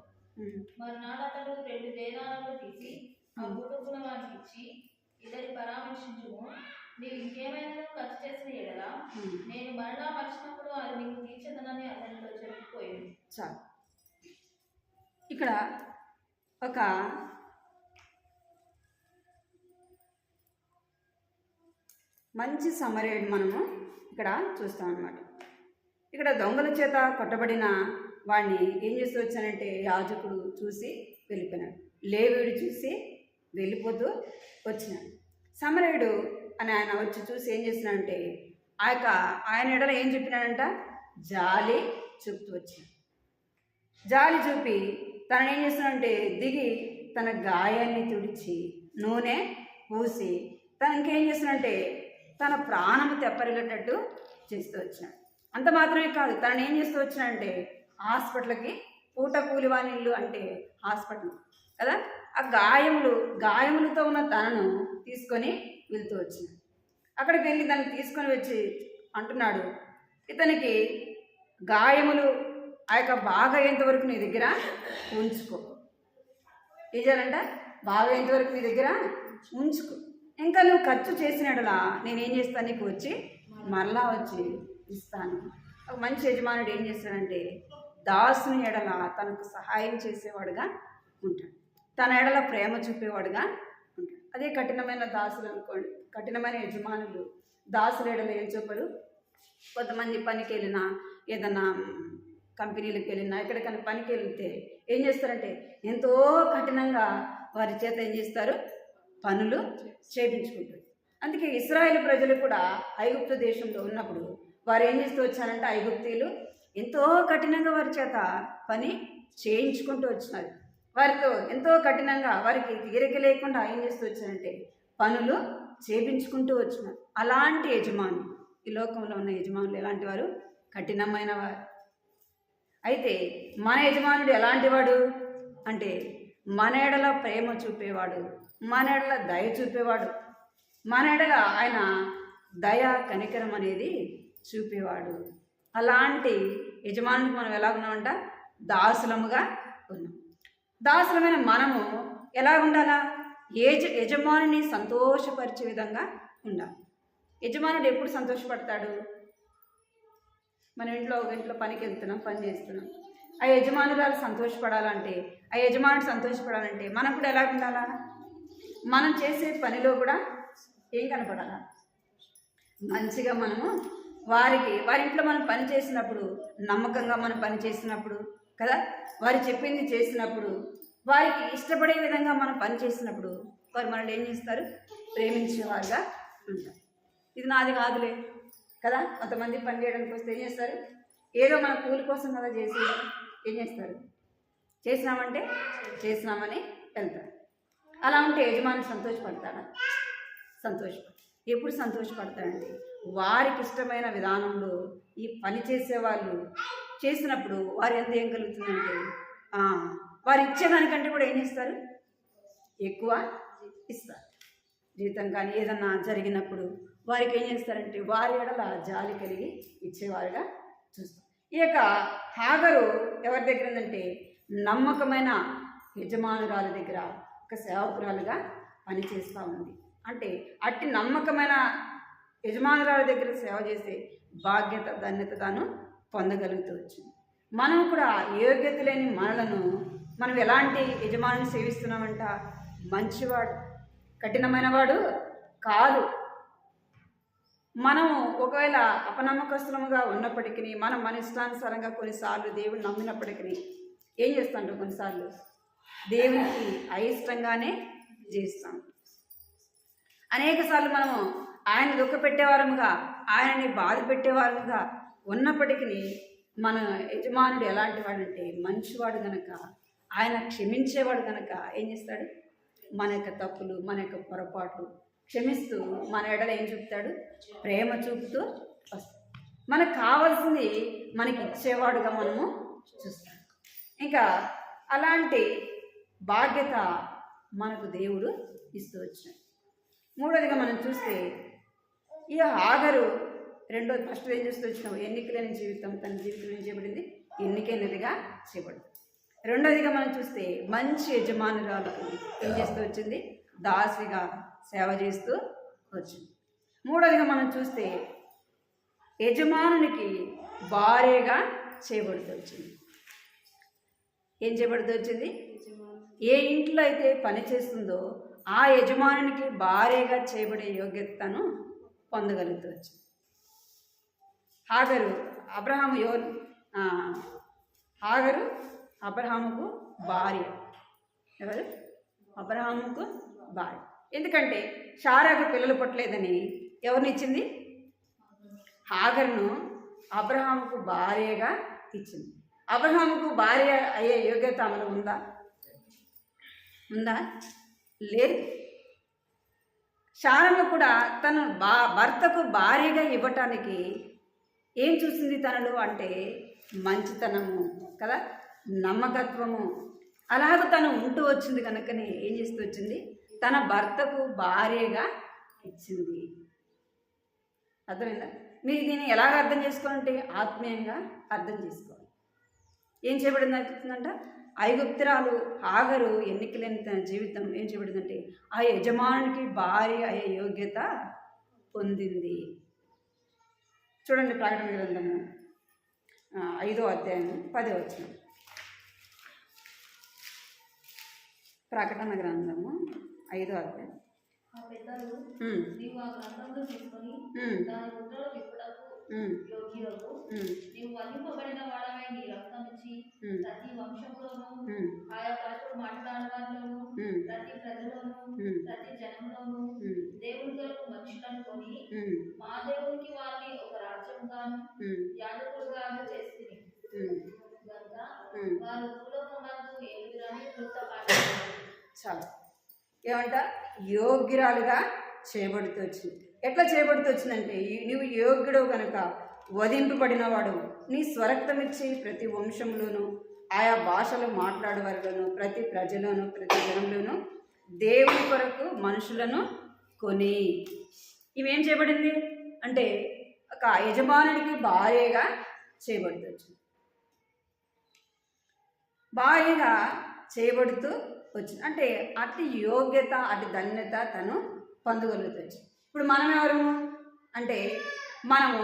మరునాడు అతడు 2 దేనారాలు తీసి ఆ కూటకుల వాడికి ఇచ్చి, ఇతని పరామర్శించుము, నీవు ఇంకేమైనా ఖర్చు చేసిన ఎడలా నేను మరలా వచ్చినప్పుడు అది నీకు తీర్చదనని అతనితో చెప్పిపోయింది. చాలు. ఇక్కడ ఒక మంచి సమరేయుడు మనము ఇక్కడ చూస్తాం అన్నమాట. ఇక్కడ దొంగల చేత కొట్టబడిన వాడిని ఏం చేస్తూ వచ్చానంటే యాజకుడు చూసి వెళ్ళిపోయినాడు, లేవీయుడు చూసి వెళ్ళిపోతూ వచ్చినాడు. సమరేయుడు అని ఆయన వచ్చి చూసి ఏం చేసినాడంటే ఆయన ఎడల ఏం చెప్పినాడంట జాలి చూపుతూ వచ్చినాడు. జాలి చూపి తనని ఏం చేస్తున్నాడంటే దిగి తన గాయాన్ని తుడిచి నూనె పూసి ఇంకేం చేస్తున్నాడంటే తన ప్రాణము తెప్పరిల్లేటట్టు చేస్తూ వచ్చినాడు. అంత మాత్రమే కాదు, తనని ఏం చేస్తూ వచ్చినాడంటే హాస్పిటల్కి పూట కూలివాని ఇల్లు అంటే హాస్పిటల్ కదా. ఆ గాయములతో ఉన్న తనను తీసుకొని వెళ్తూ వచ్చింది. అక్కడికి వెళ్ళి దాన్ని తీసుకొని వచ్చి అంటున్నాడు, ఇతనికి గాయములు ఆ యొక్క బాగా అయ్యేంతవరకు నీ దగ్గర ఉంచుకో. ఏం చేయాలంట? బాగా అయ్యేంతవరకు నీ దగ్గర ఉంచుకో. ఇంకా నువ్వు ఖర్చు చేసినట్లా నేనేం చేస్తాను, నీకు వచ్చి మరలా వచ్చి ఇస్తాను. ఒక మంచి యజమానుడు ఏం చేస్తాడంటే దాసుని ఎడల తనకు సహాయం చేసేవాడుగా ఉంటాడు, తన ఎడల ప్రేమ చూపేవాడుగా ఉంటాడు. అదే కఠినమైన దాసులు అనుకోండి, కఠినమైన యజమానులు దాసుల ఎడల ఏం చూపరు. కొంతమంది పనికి వెళ్ళినా, ఏదన్నా కంపెనీలకు వెళ్ళినా, ఎక్కడికైనా పనికి వెళ్తే ఏం చేస్తారంటే ఎంతో కఠినంగా వారి చేత ఏం చేస్తారు, పనులు చేయించుకుంటారు. అందుకే ఇశ్రాయేలు ప్రజలు కూడా ఐగుప్తు దేశంలో ఉన్నప్పుడు వారు ఏం చేస్తూ వచ్చారంటే ఐగుప్తీయులు ఎంతో కఠినంగా వారి చేత పని చేయించుకుంటూ వచ్చినారు. వారితో ఎంతో కఠినంగా వారికి తీరిక లేకుండా ఏం చేస్తూ వచ్చారంటే పనులు చేయించుకుంటూ వచ్చినారు. అలాంటి యజమానులు, ఈ లోకంలో ఉన్న యజమానులు ఎలాంటి వారు? కఠినమైన వారు. అయితే మన యజమానుడు ఎలాంటి వాడు అంటే మన ఎడల ప్రేమ చూపేవాడు, మన ఎడల దయ చూపేవాడు, మన ఎడల ఆయన దయ కనికరం అనేది చూపేవాడు. అలాంటి యజమానుడికి మనం ఎలా ఉన్నామంట? దాసులముగా ఉన్నాం. దాసులమైన మనము ఎలా ఉండాలా? యజమానిని సంతోషపరిచే విధంగా ఉండాలి. యజమానుడు ఎప్పుడు సంతోషపడతాడు? మన ఇంట్లో పనికి వెళ్తున్నాం, పని చేస్తున్నాం, ఆ యజమానురాలు సంతోషపడాలంటే, ఆ యజమానుడు సంతోషపడాలంటే మనం కూడా ఎలా ఉండాలా? మనం చేసే పనిలో కూడా ఏం కనపడాలా? మంచిగా మనము వారి ఇంట్లో మనం పని చేసినప్పుడు, నమ్మకంగా మనం పని చేసినప్పుడు కదా, వారు చెప్పింది చేసినప్పుడు, వారికి ఇష్టపడే విధంగా మనం పని చేసినప్పుడు వారు మనల్ని ఏం చేస్తారు? ప్రేమించేవారుగా ఉంటారు. ఇది నాది కాదులే కదా. కొంతమంది పని చేయడానికి వస్తే ఏం చేస్తారు? ఏదో మన కూలి కోసం కదా చేసి ఏం చేస్తారు? చేసినామంటే చేసినామని వెళ్తారు. అలా ఉంటే యజమాని సంతోషపడతాడా? సంతోషపడతాడు. ఎప్పుడు సంతోషపడతాడంటే వారికి ఇష్టమైన విధానంలో ఈ పని చేసేవాళ్ళు చేసినప్పుడు వారి ఎంత ఏం కలుగుతుందంటే వారు ఇచ్చేదానికంటే కూడా ఏం చేస్తారు? ఎక్కువ ఇస్తారు. జీవితం కానీ ఏదన్నా జరిగినప్పుడు వారికి ఏం చేస్తారంటే వారి ఎడల జాలి కలిగి ఇచ్చేవారుగా చూస్తారు. ఈ యొక్క హాగరు ఎవరి దగ్గర ఉందంటే నమ్మకమైన యజమానురాల దగ్గర ఒక సేవకురాలుగా పనిచేస్తూ ఉంది. అంటే అట్టి నమ్మకమైన యజమానురాల దగ్గర సేవ చేసే బాధ్యత, ధన్యత తాను పొందగలుగుతూ వచ్చింది. మనం కూడా యోగ్యత లేని మనలను మనం ఎలాంటి యజమానిని సేవిస్తున్నామంట? మంచివాడు, కఠినమైన వాడు కాదు. మనం ఒకవేళ అపనమ్మకస్తులముగా ఉన్నప్పటికీ, మనం మన ఇష్టానుసారంగా కొన్నిసార్లు దేవుని నమ్మినప్పటికీ ఏం చేస్తాంటాం? కొన్నిసార్లు దేవునికి అయిష్టంగానే చేస్తాం. అనేక సార్లు మనము ఆయన దుఃఖ పెట్టేవారముగా, ఆయనని బాధ పెట్టేవారముగా ఉన్నప్పటికీ మన యజమానుడు ఎలాంటి వాడంటే మంచివాడు గనక, ఆయన క్షమించేవాడు గనక ఏం చేస్తాడు? మన యొక్క తప్పులు, మన యొక్క పొరపాట్లు క్షమిస్తూ మన ఎడల ఏం చూపుతాడు? ప్రేమ చూపుతూ వస్తాడు. మనకు కావాల్సింది మనకి ఇచ్చేవాడుగా మనము చూస్తాం. ఇంకా అలాంటి బాధ్యత మనకు దేవుడు ఇస్తూ వచ్చాడు. మూడోదిగా మనం చూస్తే ఈ హాగరు ఫస్ట్ ఏం చేస్తూ వచ్చినావు? ఎన్నికలేని జీవితం తన జీవితం ఏం చేయబడింది? ఎన్నికైనదిగా చేయబడింది. రెండోదిగా మనం చూస్తే మంచి యజమానురాలకు ఏం చేస్తూ వచ్చింది? దాసిగా సేవ చేస్తూ వచ్చింది. మూడోదిగా మనం చూస్తే యజమానునికి భార్యగా చేయబడుతూ వచ్చింది. ఏం చేయబడుతూ వచ్చింది? ఏ ఇంట్లో అయితే పని చేస్తుందో ఆ యజమానునికి భార్యగా చేయబడే యోగ్యతను పొందగలుగుతూ వచ్చింది. హాగరు అబ్రహాముకు భార్య. ఎవరు? అబ్రహాముకు భార్య. ఎందుకంటే శారాకు పిల్లలు పుట్టలేదని ఎవరినిచ్చింది? హాగరును అబ్రహాముకు భార్యగా ఇచ్చింది. అబ్రహాముకు భార్య అయ్యే యోగ్యత ఆమెలో ఉందా? లేదు. శారమ్మ కూడా తన భర్తకు భార్యగా ఇవ్వటానికి ఏం చూసింది తనలో అంటే మంచితనము కదా. నమ్మకత్వము. అలాగ తను ఉంటూ వచ్చింది కనుకనే ఏం చేస్తూ వచ్చింది, తన భర్తకు భార్యగా ఇచ్చింది. అర్థమైందా? మీరు దీన్ని ఎలాగ అర్థం చేసుకోవాలంటే ఆత్మీయంగా అర్థం చేసుకోవాలి. ఏం చేయబడింది చెప్తుందంట, ఐగుప్తురాలు హాగరు ఎన్నికలేని తన జీవితం ఏం చేయబడిందంటే ఆ యజమానునికి భార్య అయ్యే యోగ్యత పొందింది. చూడండి ప్రకటన గ్రంథము 5వ అధ్యాయం 10వ వచనం. ప్రకటన గ్రంథము 5వ అధ్యాయం. ఆ పెద్దలు నీవు ఆ గ్రంథంలో తీసుకొని దాని ముద్రలు విప్పుటకు యోగ్యులకు నీవు వధింపబడిన వాడమై నీ రక్తం ఇచ్చి ప్రతి వంశంలోను ఆయా భాషలు మాట్లాడేవారిలోను ప్రతి ప్రజలోను ప్రతి జనంలోను దేవుని కొరకు మనుషులను కొని మా దేవునికి వారిని ఒక రాజ్యంగాను యాజకులుగాను చేస్తుంది కనుక వారు భూలోకమందు ఏలుగురని వృత్తపాఠం. చాలా ఏమంట, యోగ్యురాలుగా చేయబడుతూ వచ్చింది. ఎట్లా చేయబడుతూ వచ్చిందంటే, నువ్వు యోగ్యుడు కనుక వధింపబడినవాడు, నీ స్వరక్తం ఇచ్చి ప్రతి వంశంలోనూ ఆయా భాషలు మాట్లాడేవారిలోను ప్రతి ప్రజలోను ప్రతి జనంలోనూ దేవుని కొరకు మనుషులను కొని. ఇవేం చేయబడింది అంటే ఒక యజమానుడికి భార్యగా చేయబడుతూ వచ్చింది. భార్యగా చేయబడుతూ వచ్చింది అంటే అతి యోగ్యత అతి ధన్యత తను పొందగలుగుతుంది. ఇప్పుడు మనం ఎవరు అంటే మనము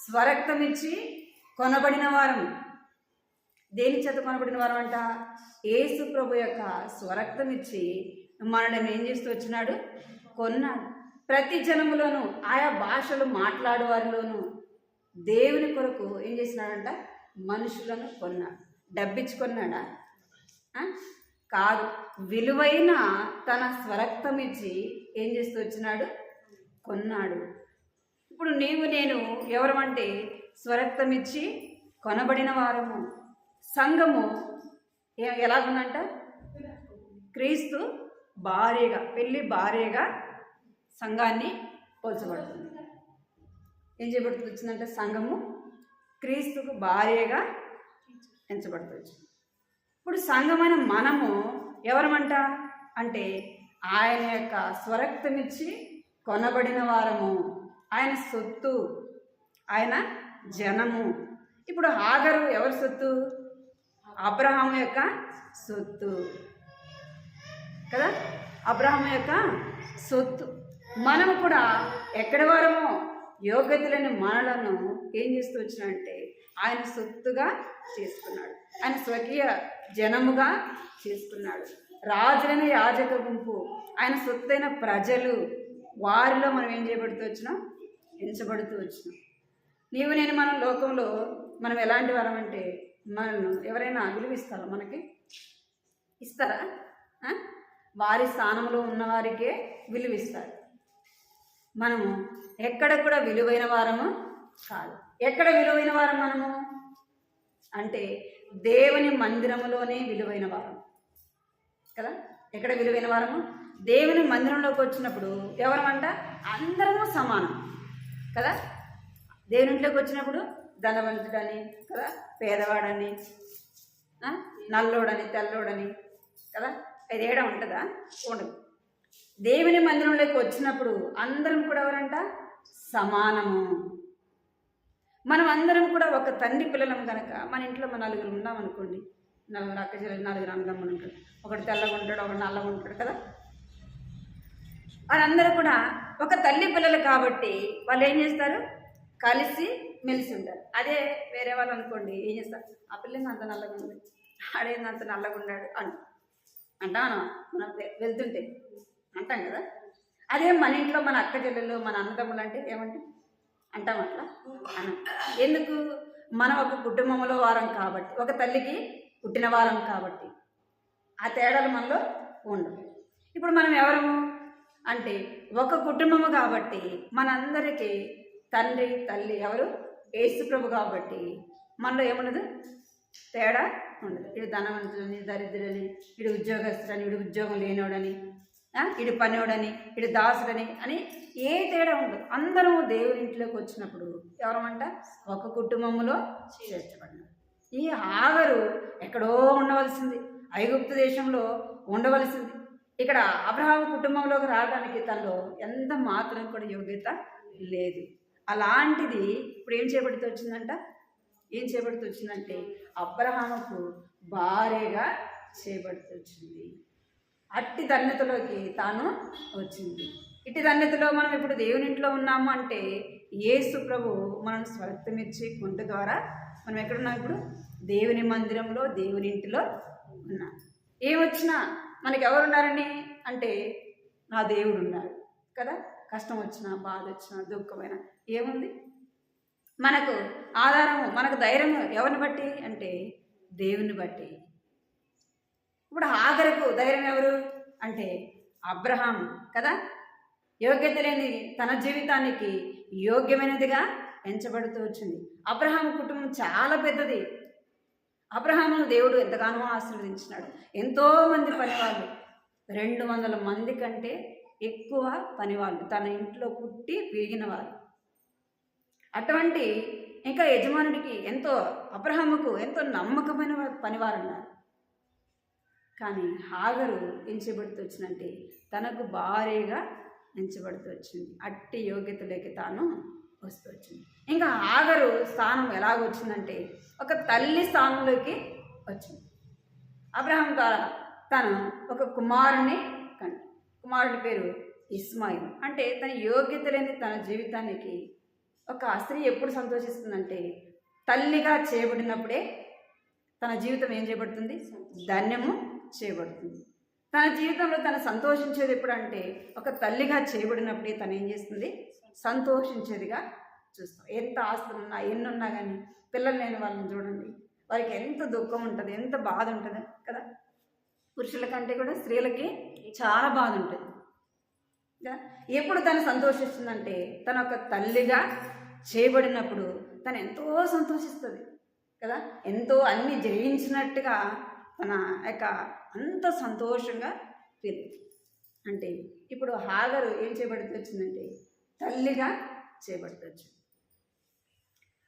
స్వరక్తం ఇచ్చి కొనబడిన వారము. దేని చేత కొనబడిన వారం అంట, యేసు ప్రభు యొక్క స్వరక్తం ఇచ్చి మనల్ని ఏం చేస్తూ వచ్చినాడు, కొన్నాడు. ప్రతి జనములోనూ ఆయా భాషలు మాట్లాడే వారిలోనూ దేవుని కొరకు ఏం చేసినాడంట, మనుషులను కొన్నాడు. డబ్బిచ్చుకున్నాడా? కాదు, విలువైన తన స్వరక్తం ఇచ్చి ఏం చేస్తూ వచ్చినాడు, కొన్నాడు. ఇప్పుడు నీవు నేను ఎవరమంటే స్వరక్తం ఇచ్చి కొనబడిన వారము. సంఘము ఎలాగుందంట, క్రీస్తు భార్యగా, పెళ్ళి భార్యగా సంఘాన్ని పోల్చబడుతుంది. ఏం చేయబడుతూ వచ్చిందంటే సంఘము క్రీస్తుకు భార్యగా ఎంచబడుతుంది. ఇప్పుడు సంఘమైన మనము ఎవరమంట అంటే ఆయన యొక్క స్వరక్తం ఇచ్చి కొనబడిన వారము, ఆయన సొత్తు, ఆయన జనము. ఇప్పుడు హాగరు ఎవరి సొత్తు, అబ్రహాము యొక్క సొత్తు కదా, అబ్రహాము యొక్క సొత్తు. మనము కూడా ఎక్కడి వారమో యోగ్యత లేని మనలను ఏం చేస్తూ వచ్చినంటే ఆయన సొత్తుగా చేసుకున్నాడు, ఆయన స్వకీయ జనముగా చేసుకున్నాడు. రాజులైన యాజక గుంపు, ఆయన సొత్తైన ప్రజలు, వారిలో మనం ఏం చేయబడుతూ వచ్చినాం, ఎంచబడుతూ వచ్చినాం. నీవు నేను మన లోకంలో మనం ఎలాంటి వారం అంటే మనల్ని ఎవరైనా విలువిస్తారా, మనకి ఇస్తారా? వారి స్థానంలో ఉన్నవారికే విలువిస్తారు. మనము ఎక్కడ కూడా విలువైన వారము కాదు. ఎక్కడ విలువైన వారం మనము అంటే దేవుని మందిరంలోనే విలువైన వారం కదా. ఎక్కడ విలువైన వారము, దేవుని మందిరంలోకి వచ్చినప్పుడు ఎవరమంట, అందరము సమానం కదా. దేవుని ఇంట్లోకి వచ్చినప్పుడు ధనవంతుడని కదా, పేదవాడని, నల్లోడని తెల్లోడని కదా, ఇది ఏడా ఉంటుందా? ఉండదు. దేవుని మందిరంలోకి వచ్చినప్పుడు అందరం కూడా ఎవరంట, సమానము. మనం అందరం కూడా ఒక తండ్రి పిల్లలం కనుక మన ఇంట్లో మన నలుగురు ఉన్నాం అనుకోండి, నలుగురు అక్క చెల్లెలు, నలుగురు అన్నదమ్ములు ఉంటాడు, ఒకటి తెల్లగా ఉంటాడు, ఒకటి నల్లగా ఉంటాడు కదా. వాళ్ళందరూ కూడా ఒక తల్లి పిల్లలు కాబట్టి వాళ్ళు ఏం చేస్తారు, కలిసి మెలిసి ఉంటారు. అదే వేరే వాళ్ళు అనుకోండి ఏం చేస్తారు, ఆ పిల్లలు అంత నల్లగా ఉంది, ఆడేంది అంత నల్లగా ఉన్నాడు అంటాం మనం వెళ్తుంటే అంటాం కదా. అదే మన ఇంట్లో మన అక్క చెల్లెలు మన అన్నదమ్ములు అంటే ఏమంటే అంటాం అట్లా అనం. ఎందుకు, మనం ఒక కుటుంబంలో వారం కాబట్టి, ఒక తల్లికి పుట్టిన వారం కాబట్టి ఆ తేడాలు మనలో ఉండవు. ఇప్పుడు మనం ఎవరము అంటే ఒక కుటుంబము కాబట్టి మనందరికీ తండ్రి తల్లి ఎవరు, యేసు ప్రభు కాబట్టి మనలో ఏముండదు, తేడా ఉండదు. ఇడు ధనవంతులని, దరిద్రులని, ఇడు ఉద్యోగస్తుడని, ఇడు ఉద్యోగం లేనివాడని, ఇడు పనివాడని, ఇడు దాసుడని అని ఏ తేడా ఉండదు. అందరము దేవుని ఇంట్లోకి వచ్చినప్పుడు ఎవరమంట, ఒక కుటుంబంలో చేర్చబడినారు. ఈ హాగరు ఎక్కడో ఉండవలసింది, ఐగుప్తు దేశంలో ఉండవలసింది. ఇక్కడ అబ్రహాము కుటుంబంలోకి రావడానికి తనలో ఎంత మాత్రం కూడా యోగ్యత లేదు. అలాంటిది ఇప్పుడు ఏం చేయబడుతూ వచ్చిందంటే అబ్రహాముకు భార్యగా చేయబడుతూ వచ్చింది. అట్టి ధన్యతలోకి తాను వచ్చింది. ఇట్టి ధన్యతలో మనం ఇప్పుడు దేవుని ఇంట్లో ఉన్నాము అంటే యేసు ప్రభు మనం స్వరక్తమిచ్చి కుంట ద్వారా మనం ఎక్కడున్నాం? ఇప్పుడు దేవుని మందిరంలో, దేవుని ఇంటిలో ఉన్నాం. ఏమొచ్చినా మనకి ఎవరున్నారని అంటే నా దేవుడు ఉన్నాడు కదా. కష్టం వచ్చినా, బాధ వచ్చినా, దుఃఖమైనా ఏముంది మనకు ఆధారము, మనకు ధైర్యము ఎవరిని బట్టి అంటే దేవుని బట్టి. ఇప్పుడు హాగరుకు ధైర్యం ఎవరు అంటే అబ్రహాం కదా. యోగ్యత లేని తన జీవితానికి యోగ్యమైనదిగా ఎంచబడుతూ వచ్చింది. అబ్రహాం కుటుంబం చాలా పెద్దది. అబ్రహామును దేవుడు ఎంతగానో ఆశీర్వదించినాడు. ఎంతోమంది పనివాళ్ళు, 200 మంది కంటే ఎక్కువ పనివాళ్ళు తన ఇంట్లో పుట్టి పెరిగిన వారు. అటువంటి ఇంకా యజమానుడికి అబ్రహాముకు ఎంతో నమ్మకమైన పనివారు ఉన్నారు. కానీ హాగరు ఏం చేయబడుతూ వచ్చిందంటే తనకు భార్యగా ఎంచబడుతూ వచ్చింది. అట్టి యోగ్యతలోకి తాను వస్తూ వచ్చింది. ఇంకా హాగరు స్థానం ఎలాగొచ్చిందంటే ఒక తల్లి స్థానంలోకి వచ్చింది. అబ్రహాం ద్వారా తను ఒక కుమారుని కుమారుడి పేరు ఇస్మాయిల్. అంటే తన యోగ్యత లేని తన జీవితానికి ఒక స్త్రీ ఎప్పుడు సంతోషిస్తుందంటే తల్లిగా చేయబడినప్పుడే తన జీవితం ఏం చేయబడుతుంది? ధన్యము చేయబడుతుంది. తన జీవితంలో తను సంతోషించేది ఎప్పుడంటే ఒక తల్లిగా చేయబడినప్పుడే తను ఏం చేస్తుంది? సంతోషించేదిగా చూస్తాం. ఎంత ఆస్తులున్నా ఎన్నున్నా కానీ పిల్లలు లేని వాళ్ళని చూడండి, వారికి ఎంత దుఃఖం ఉంటుంది, ఎంత బాధ ఉంటుంది కదా. పురుషుల కంటే కూడా స్త్రీలకి చాలా బాధ ఉంటుంది. ఎప్పుడు తను సంతోషిస్తుందంటే తను ఒక తల్లిగా చేయబడినప్పుడు తను ఎంతో సంతోషిస్తుంది కదా. ఎంతో అన్ని జయించినట్టుగా తన యొక్క అంత సంతోషంగా ఫీల్. అంటే ఇప్పుడు హాగరు ఏం చేయబడుతూ వచ్చిందంటే తల్లిగా చేయబడుతూ వచ్చింది.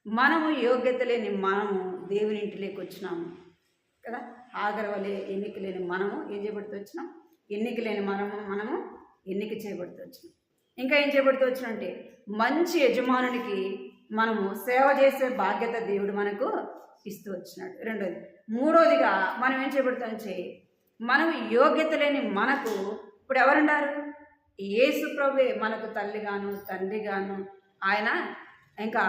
మనము యోగ్యత లేని మనము దేవుని ఇంటిలోకి వచ్చినాము కదా. హాగరు వలె ఎన్నిక లేని మనము ఏం చేయబడుతూ వచ్చినాం? ఎన్నిక లేని మనము ఎన్నిక చేయబడుతూ వచ్చినాం. ఇంకా ఏం చేయబడుతూ వచ్చినంటే మంచి యజమానునికి మనము సేవ చేసే బాధ్యత దేవుడు మనకు ఇస్తూ వచ్చినాడు. రెండోది. మూడోదిగా మనం ఏం చేయబడుతామంటే మనం యోగ్యత లేని మనకు ఇప్పుడు ఎవరున్నారు? యేసు ప్రభువే మనకు తల్లిగాను తండ్రిగాను. ఆయన ఇంకా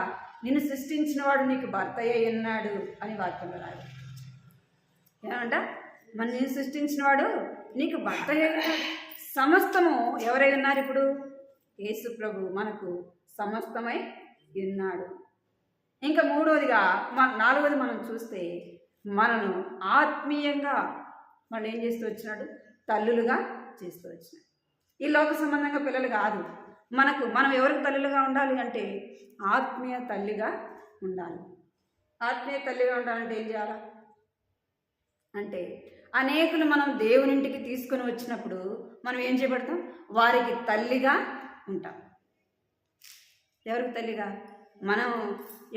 నిన్ను సృష్టించిన వాడు నీకు భర్త అయి ఉన్నాడు అని వాక్యంలో రాదు. ఏమంట? నిన్ను సృష్టించిన వాడు నీకు భర్త అయి ఉన్నాడు. సమస్తము ఎవరై ఉన్నారు? ఇప్పుడు యేసు ప్రభు మనకు సమస్తమై ఉన్నాడు. ఇంకా మూడోదిగా నాలుగోది మనం చూస్తే మనను ఆత్మీయంగా మనం ఏం చేస్తూ వచ్చినాడు? తల్లులుగా చేస్తూ వచ్చినాడు. ఈ లోక సంబంధంగా పిల్లలు కాదు. మనం ఎవరికి తల్లులుగా ఉండాలి అంటే ఆత్మీయ తల్లిగా ఉండాలి. ఆత్మీయ తల్లిగా ఉండాలంటే ఏం చేయాలా అంటే అనేకులు మనం దేవునింటికి తీసుకొని వచ్చినప్పుడు మనం ఏం చేయబడతాం? వారికి తల్లిగా ఉంటాం. ఎవరికి తల్లిగా? మనం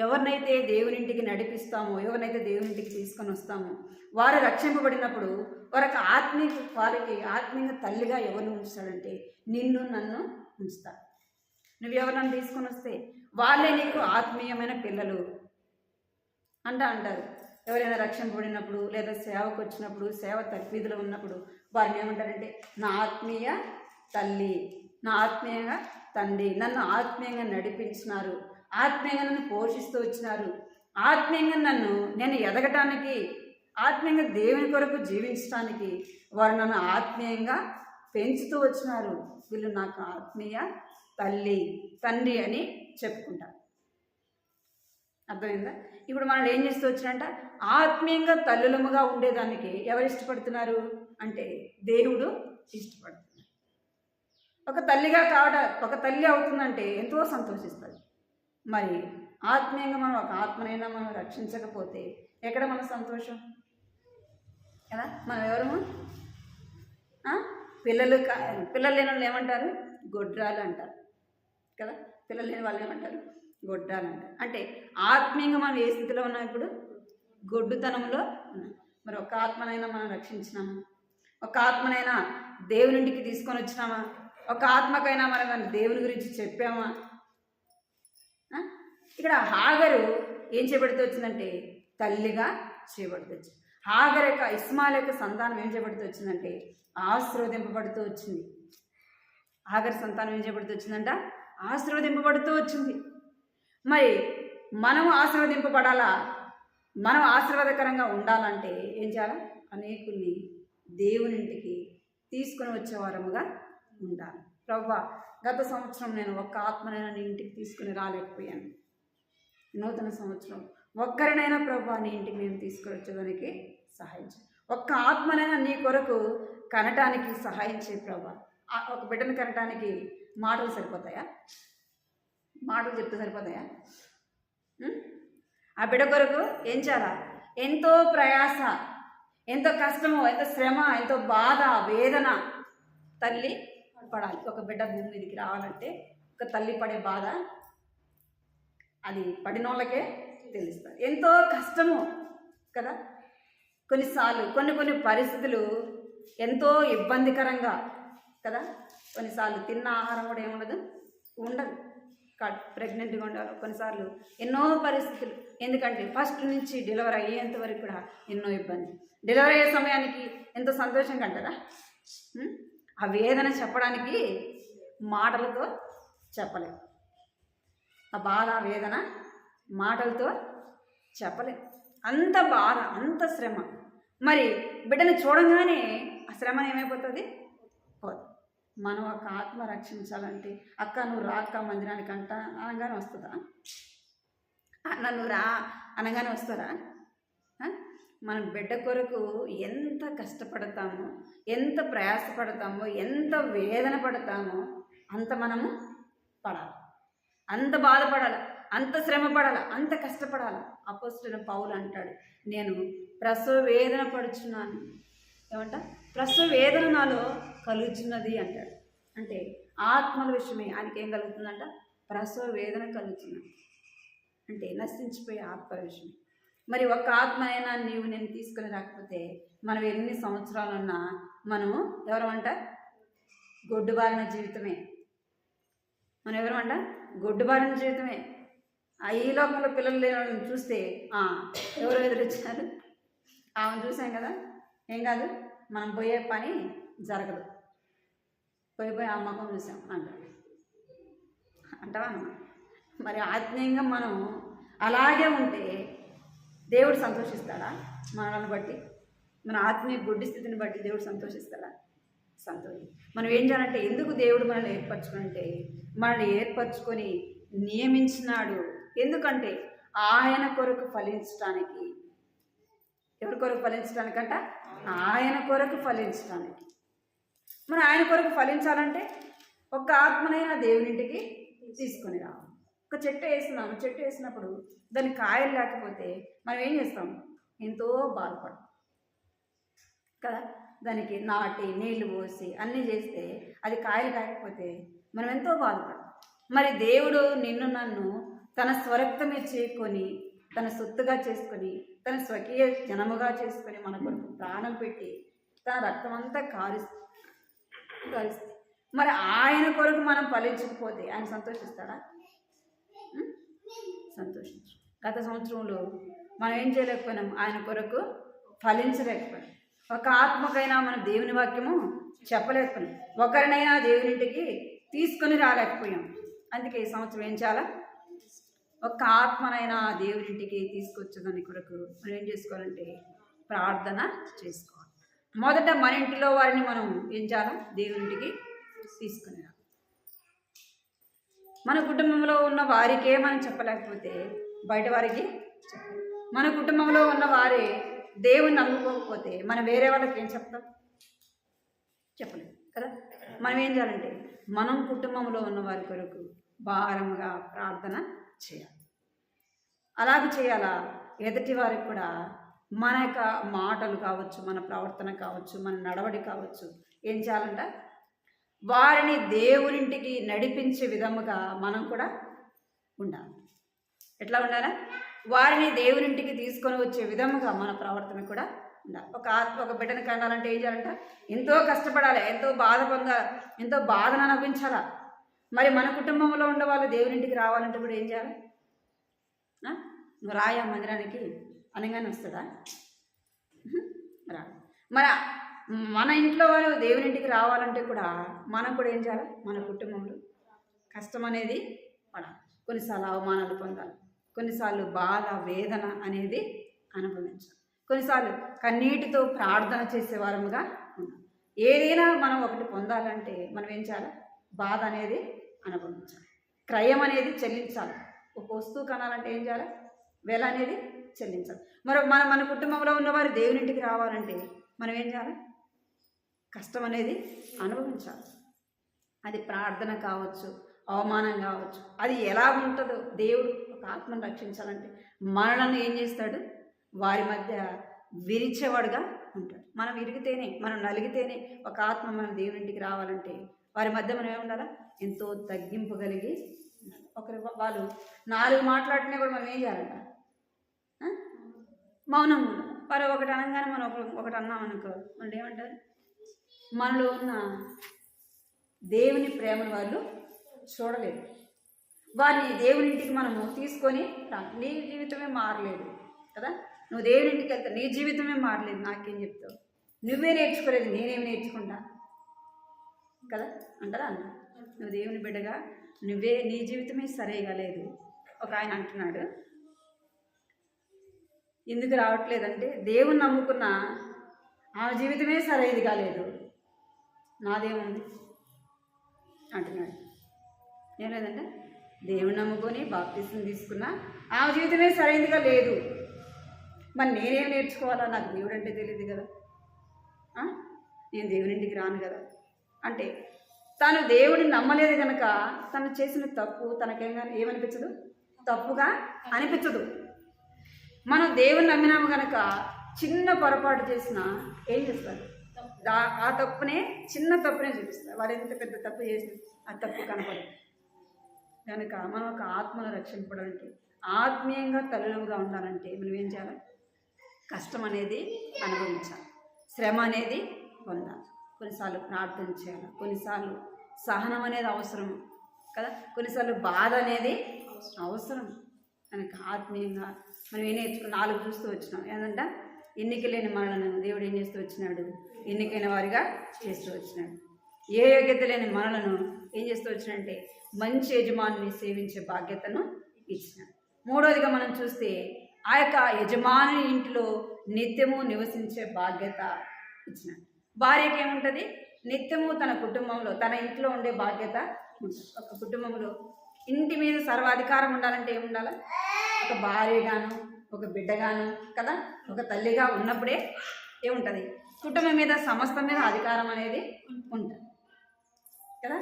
ఎవరినైతే దేవునింటికి నడిపిస్తామో, ఎవరినైతే దేవునింటికి తీసుకొని వస్తామో వారు రక్షింపబడినప్పుడు వారికి ఆత్మీయంగా తల్లిగా ఎవరిని ఉంచుతాడంటే నిన్ను నన్ను ఉంచుతాడు. నువ్వు ఎవరినైనా తీసుకొని వస్తే వాళ్ళే నీకు ఆత్మీయమైన పిల్లలు అంటారు. ఎవరైనా రక్షింపబడినప్పుడు లేదా సేవకు వచ్చినప్పుడు, సేవ తప్పిదిలో ఉన్నప్పుడు వారిని ఏమంటారంటే నా ఆత్మీయ తల్లి, నా ఆత్మీయంగా తండ్రి, నన్ను ఆత్మీయంగా నడిపించినారు, ఆత్మీయంగా నన్ను పోషిస్తూ వచ్చినారు, ఆత్మీయంగా నేను ఎదగటానికి, ఆత్మీయంగా దేవుని కొరకు జీవించడానికి వారు నన్ను ఆత్మీయంగా పెంచుతూ వచ్చినారు. వీళ్ళు నాకు ఆత్మీయ తల్లి తండ్రి అని చెప్పుకుంటారు. అర్థమైందా? ఇప్పుడు మనం ఏం చేస్తూ వచ్చినంట ఆత్మీయంగా తల్లులముగా ఉండేదానికి ఎవరు ఇష్టపడుతున్నారు అంటే దేవుడు ఇష్టపడుతున్నారు. ఒక తల్లిగా ఒక తల్లి అవుతుందంటే ఎంతో సంతోషిస్తుంది. మరి ఆత్మీయంగా మనం ఒక ఆత్మనైనా మనం రక్షించకపోతే ఎక్కడ మన సంతోషం కదా. మనం ఎవరము? పిల్లలు లేని వాళ్ళు ఏమంటారు? గొడ్రాలు అంటారు కదా. పిల్లలు లేని వాళ్ళు ఏమంటారు? గొడ్రాలు అంటారు. అంటే ఆత్మీయంగా మనం ఏ స్థితిలో ఉన్నాం? ఇప్పుడు గొడ్డుతనంలో ఉన్నాం. మరి ఒక ఆత్మనైనా మనం రక్షించినామా? ఒక ఆత్మనైనా దేవునింటికి తీసుకొని వచ్చినామా? ఒక ఆత్మకైనా మనం దేవుని గురించి చెప్పామా? ఇక్కడ హాగరు ఏం చేయబడుతూ వచ్చిందంటే తల్లిగా చేయబడుతూ వచ్చింది. హాగర్ యొక్క ఇస్మాయిల్ యొక్క సంతానం ఏం చేయబడుతూ వచ్చిందంటే ఆశీర్వదింపబడుతూ వచ్చింది. హాగర్ సంతానం ఏం చేయబడుతూ వచ్చిందంట? ఆశీర్వదింపబడుతూ వచ్చింది. మరి మనం ఆశీర్వదింపబడాలా? మనం ఆశీర్వాదకరంగా ఉండాలంటే ఏం చేయాలా? అనేకుల్ని దేవునింటికి తీసుకుని వచ్చేవారముగా ఉండాలి. ప్రభువా, గత సంవత్సరం నేను ఒక్క ఆత్మనైనా నీ ఇంటికి తీసుకుని రాలేకపోయాను. నూతన సంవత్సరం ఒక్కరినైనా ప్రభువా నీ ఇంటికి నేను తీసుకుని వచ్చేదానికి సహాయం చేయి. ఒక్క ఆత్మనైనా నీ కొరకు కనటానికి సహాయం చేయి ప్రభువా. ఒక బిడ్డను కనటానికి మాటలు సరిపోతాయా? మాటలు చెప్తే సరిపోతాయా? ఆ బిడ్డ కొరకు ఏం చేయాలా? ఎంతో ప్రయాస, ఎంతో కష్టము, ఎంతో శ్రమ, ఎంతో బాధ, వేదన తల్లి పడాలి. ఒక బిడ్డ భూమి మీదకి రావాలంటే ఒక తల్లి పడే బాధ అది పడినోళ్ళకే తెలుస్తుంది. ఎంతో కష్టము కదా. కొన్నిసార్లు కొన్ని పరిస్థితులు ఎంతో ఇబ్బందికరంగా కదా. కొన్నిసార్లు తిన్న ఆహారం కూడా ఏముండదు, ఉండదు. ప్రెగ్నెంట్గా ఉండాలి కొన్నిసార్లు ఎన్నో పరిస్థితులు. ఎందుకంటే ఫస్ట్ నుంచి డెలివరీ అయ్యేంత వరకు కూడా ఎన్నో ఇబ్బంది. డెలివరీ అయ్యే సమయానికి ఎంతో సంతోషంగా అంటారా? ఆ వేదన చెప్పడానికి మాటలతో చెప్పలేం. ఆ బాధ వేదన మాటలతో చెప్పలేం. అంత బాధ, అంత శ్రమ. మరి బిడ్డను చూడంగానే ఆ శ్రమ ఏమైపోతుంది? పోదు. మనం ఒక ఆత్మ రక్షించాలంటే అక్క నువ్వు రా అక్క మందిరానికి అంట అనగానే వస్తుందా? అన్న నువ్వు రా అనగానే వస్తారా? మనం బిడ్డ కొరకు ఎంత కష్టపడతామో, ఎంత ప్రయాసపడతామో, ఎంత వేదన పడతామో అంత మనము పడాలి, అంత బాధపడాలి, అంత శ్రమ పడాలి, అంత కష్టపడాలి. అపోస్తలుడైన పౌలు అంటాడు, నేను ప్రసవ వేదన పడుచున్నాను. ఏమంట? ప్రసవ వేదన నాలో కలుగుతున్నది అంటాడు. అంటే ఆత్మల విషయమే ఆయనకి ఏం కలుగుతుందంట? ప్రసవ వేదన కలుగుతున్నది. అంటే నశించిపోయే ఆత్మ విషయం. మరి ఒక్క ఆత్మైనా నీవు నేను తీసుకుని రాకపోతే మనం ఎన్ని సంవత్సరాలున్నా మనము ఎవరమంట? గొడ్డుబారిన జీవితమే. మనం ఎవరమంట? గొడ్డుబారిన జీవితమే. ఈ లోకంలో పిల్లలు లేని వాళ్ళని చూస్తే ఎవరు ఎదురొచ్చారు? ఆమెను చూసాం కదా, ఏం కాదు మనం పోయే పని జరగదు, పోయి ఆ మొఖం చూసాం అంటావా అన్నమాట. మరి ఆత్మీయంగా మనం అలాగే ఉంటే దేవుడు సంతోషిస్తాడా? మనల్ని బట్టి, మన ఆత్మీయ గుడ్డి స్థితిని బట్టి దేవుడు సంతోషిస్తాడా? మనం ఏం చేయాలంటే, ఎందుకు దేవుడు మనల్ని ఏర్పరచుకుంటే మనల్ని ఏర్పరచుకొని నియమించినాడు. ఎందుకంటే ఆయన కొరకు ఫలించడానికి. ఎవరి కొరకు ఫలించడానికంట? ఆయన కొరకు ఫలించడానికి. మరి ఆయన కొరకు ఫలించాలంటే ఒక్క ఆత్మనైనా దేవునింటికి తీసుకొని రావాలి. ఒక చెట్టు వేస్తున్నాము, చెట్టు వేసినప్పుడు దాని కాయలు లేకపోతే మనం ఏం చేస్తాం? ఎంతో బాధపడతాం కదా. దానికి నాటి నీళ్లు పోసి అన్నీ చేస్తే అది కాయలు కాయకపోతే మనం ఎంతో బాధపడతాం. మరి దేవుడు నిన్ను నన్ను తన స్వరక్తమే చేకొని, తన సొత్తుగా చేసుకొని, తన స్వకీయ జనముగా చేసుకొని మన కొరకు ప్రాణం పెట్టి తన రక్తం అంతా కారుస్తుంది. మరి ఆయన కొరకు మనం ఫలించకపోతే ఆయన సంతోషిస్తాడా? సంతోషించు. గత సంవత్సరంలో మనం ఏం చేయలేకపోయినాం? ఆయన కొరకు ఫలించలేకపోయినాం. ఒక ఆత్మకైనా మనం దేవుని వాక్యము చెప్పలేకపోయినాం. ఒకరినైనా దేవునింటికి తీసుకొని రాలేకపోయాం. అందుకే ఈ సంవత్సరం ఏం చేయాలా? ఒక్క ఆత్మనైనా దేవునింటికి తీసుకొచ్చేదాని కొరకు మనం ఏం చేసుకోవాలంటే ప్రార్థన చేసుకోవాలి. మొదట మన ఇంటిలో వారిని మనం ఏం చేయాలా? దేవునింటికి తీసుకుని రా. మన కుటుంబంలో ఉన్న వారికే మనం చెప్పలేకపోతే బయట వారికి చెప్పాలి. మన కుటుంబంలో ఉన్న వారే దేవుని నమ్ముకోకపోతే మనం వేరే వాళ్ళకి ఏం చెప్తాం? చెప్పలేము కదా. మనం ఏం చేయాలంటే మనం కుటుంబంలో ఉన్న వారి కొరకు భారముగా ప్రార్థన చేయాలి. అలాగే చేయాలా? ఎదుటి వారికి కూడా మన యొక్క మాటలు కావచ్చు, మన ప్రవర్తన కావచ్చు, మన నడవడి కావచ్చు, ఏం చేయాలంట? వారిని దేవునింటికి నడిపించే విధముగా మనం కూడా ఉండాలి. ఎట్లా ఉండాలా? వారిని దేవునింటికి తీసుకొని వచ్చే విధముగా మన ప్రవర్తన కూడా ఉండాలి. ఒక బిడ్డను కనాలంటే ఏం చేయాలంట? ఎంతో కష్టపడాలి, ఎంతో బాధ పొందాలి, ఎంతో బాధను అనుభవించాలా. మరి మన కుటుంబంలో ఉండే వాళ్ళు దేవునింటికి రావాలంటే కూడా ఏం చేయాలి? నువ్వు రాయా మందిరానికి అనగానే వస్తుందా? రా. మరి మన ఇంట్లో వాళ్ళు దేవునింటికి రావాలంటే కూడా మనం కూడా ఏం చేయాలి? మన కుటుంబంలో కష్టం అనేది పడాలి, కొన్నిసార్లు అవమానాలు పొందాలి, కొన్నిసార్లు బాధ వేదన అనేది అనుభవించాలి, కొన్నిసార్లు కన్నీటితో ప్రార్థన చేసేవారముగా ఉండాలి. ఏదైనా మనం ఒకటి పొందాలంటే మనం ఏం చేయాలి? బాధ అనేది అనుభవించాలి, క్రయం అనేది చెల్లించాలి. ఒక వస్తువు కొనాలంటే ఏం చేయాలి? వేల అనేది చెల్లించాలి. మరి మన కుటుంబంలో ఉన్నవారు దేవునింటికి రావాలంటే మనం ఏం చేయాలి? కష్టం అనేది అనుభవించాలి. అది ప్రార్థన కావచ్చు, అవమానం కావచ్చు, అది ఎలా ఉంటుందో. దేవుడు ఒక ఆత్మను రక్షించాలంటే మనలను ఏం చేస్తాడు? వారి మధ్య విరిచేవాడుగా ఉంటాడు. మనం విరిగితేనే, మనం నలిగితేనే ఒక ఆత్మ మనం దేవునింటికి రావాలంటే వారి మధ్య మనం ఏముండాలా? ఎంతో తగ్గింపు కలిగి ఒకరు వాళ్ళు 4 మాట్లాడినా కూడా మనం ఏం చేయాలంట? మౌనం. వారు ఒకటి అనగానే మనం ఒకటి అన్నాం అనుకో, వాళ్ళు ఏమంటారు? మనలో ఉన్న దేవుని ప్రేమను వాళ్ళు చూడలేదు. వారిని దేవునింటికి మనము తీసుకొని నీ జీవితమే మారలేదు కదా, నువ్వు దేవునింటికి వెళ్తావు, నీ జీవితమే మారలేదు, నాకేం చెప్తావు? నువ్వే నేర్చుకోలేదు, నేనేమి నేర్చుకుంటా కదా అంటారా? అన్న నువ్వు దేవుని బిడ్డగా నీ జీవితమే సరిగా లేదు. ఒక ఆయన అంటున్నాడు, ఎందుకు రావట్లేదంటే దేవుని నమ్ముకున్న ఆమె జీవితమే సరైనదిగా లేదు, నాదేముంది అంటున్నాడు. ఏం లేదంటే దేవుని నమ్ముకొని బాప్తిసం తీసుకున్నా ఆమె జీవితమే సరైనదిగా లేదు, మరి నేనేం నేర్చుకోవాలా? నాకు దేవుడు అంటే తెలియదు కదా, నేను దేవునింటికి రాను కదా అంటే తను దేవుడిని నమ్మలేదు కనుక తను చేసిన తప్పు ఏమనిపించదు? తప్పుగా అనిపించదు. మనం దేవుని నమ్మినాము కనుక చిన్న పొరపాటు చేసినా ఏం చేస్తారు? ఆ తప్పునే, చిన్న తప్పునే చూపిస్తారు. వాడు ఎంత పెద్ద తప్పు చేసిన ఆ తప్పు కనపడదు. కనుక మనం ఒక ఆత్మను రక్షింపడానికి, ఆత్మీయంగా తల్లులుగా ఉండాలంటే మనం ఏం చేయాలి? కష్టం అనేది అనుభవించాలి, శ్రమ అనేది పొందాలి, కొన్నిసార్లు ప్రార్థన చేయాలి, కొన్నిసార్లు సహనం అనేది అవసరం కదా, కొన్నిసార్లు బాధ అనేది అవసరం. కనుక ఆత్మీయంగా మనం ఏం నేర్చుకుని 4 చూస్తూ వచ్చినాం. ఏంటంటే ఎన్నిక లేని మనలను దేవుడు ఏం చేస్తూ వచ్చినాడు? ఎన్నికైన వారిగా చేస్తూ వచ్చినాడు. ఏ యోగ్యత లేని మనలను ఏం చేస్తూ వచ్చినాడంటే మంచి యజమానిని సేవించే బాధ్యతను ఇచ్చినాడు. 3వదిగా మనం చూస్తే ఆ యొక్క యజమాని ఇంటిలో నిత్యము నివసించే బాధ్యత ఇచ్చినాడు. భార్యకి ఏముంటుంది? నిత్యము తన కుటుంబంలో, తన ఇంట్లో ఉండే బాధ్యత ఉంటుంది. ఒక కుటుంబంలో ఇంటి మీద సర్వాధికారం ఉండాలంటే ఏముండాలి? ఒక భార్యగాను, ఒక బిడ్డగాను కదా, ఒక తల్లిగా ఉన్నప్పుడే ఏముంటుంది? కుటుంబం మీద, సమస్తం మీద అధికారం అనేది ఉంటుంది కదా.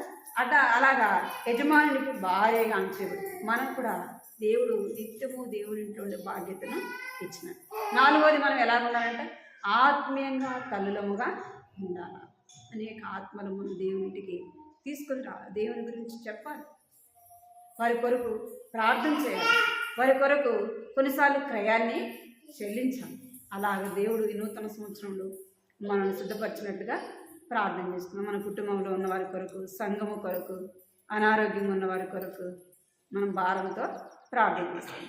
అలాగా యజమానునికి భార్యగా అంచేవాడు. మనం కూడా దేవుడు నిత్యము దేవుని ఇంట్లో ఉండే బాధ్యతను ఇచ్చినాడు. 4వది మనం ఎలా ఉండాలంటే ఆత్మీయంగా తల్లులముగా ఉండాలి. అనేక ఆత్మలు మనం దేవునింటికి తీసుకుని రావాలి, దేవుని గురించి చెప్పాలి, వారి కొరకు ప్రార్థన చేయాలి, వారి కొరకు కొన్నిసార్లు క్రయాన్ని చెల్లించాలి. అలాగే దేవుడు ఈ నూతన సంవత్సరంలో మనల్ని సిద్ధపరిచినట్టుగా ప్రార్థన చేసుకున్నాం. మన కుటుంబంలో ఉన్న వారి కొరకు, సంఘము కొరకు, అనారోగ్యంగా ఉన్న వారి కొరకు మనం భారంతో ప్రార్థన చేస్తాం.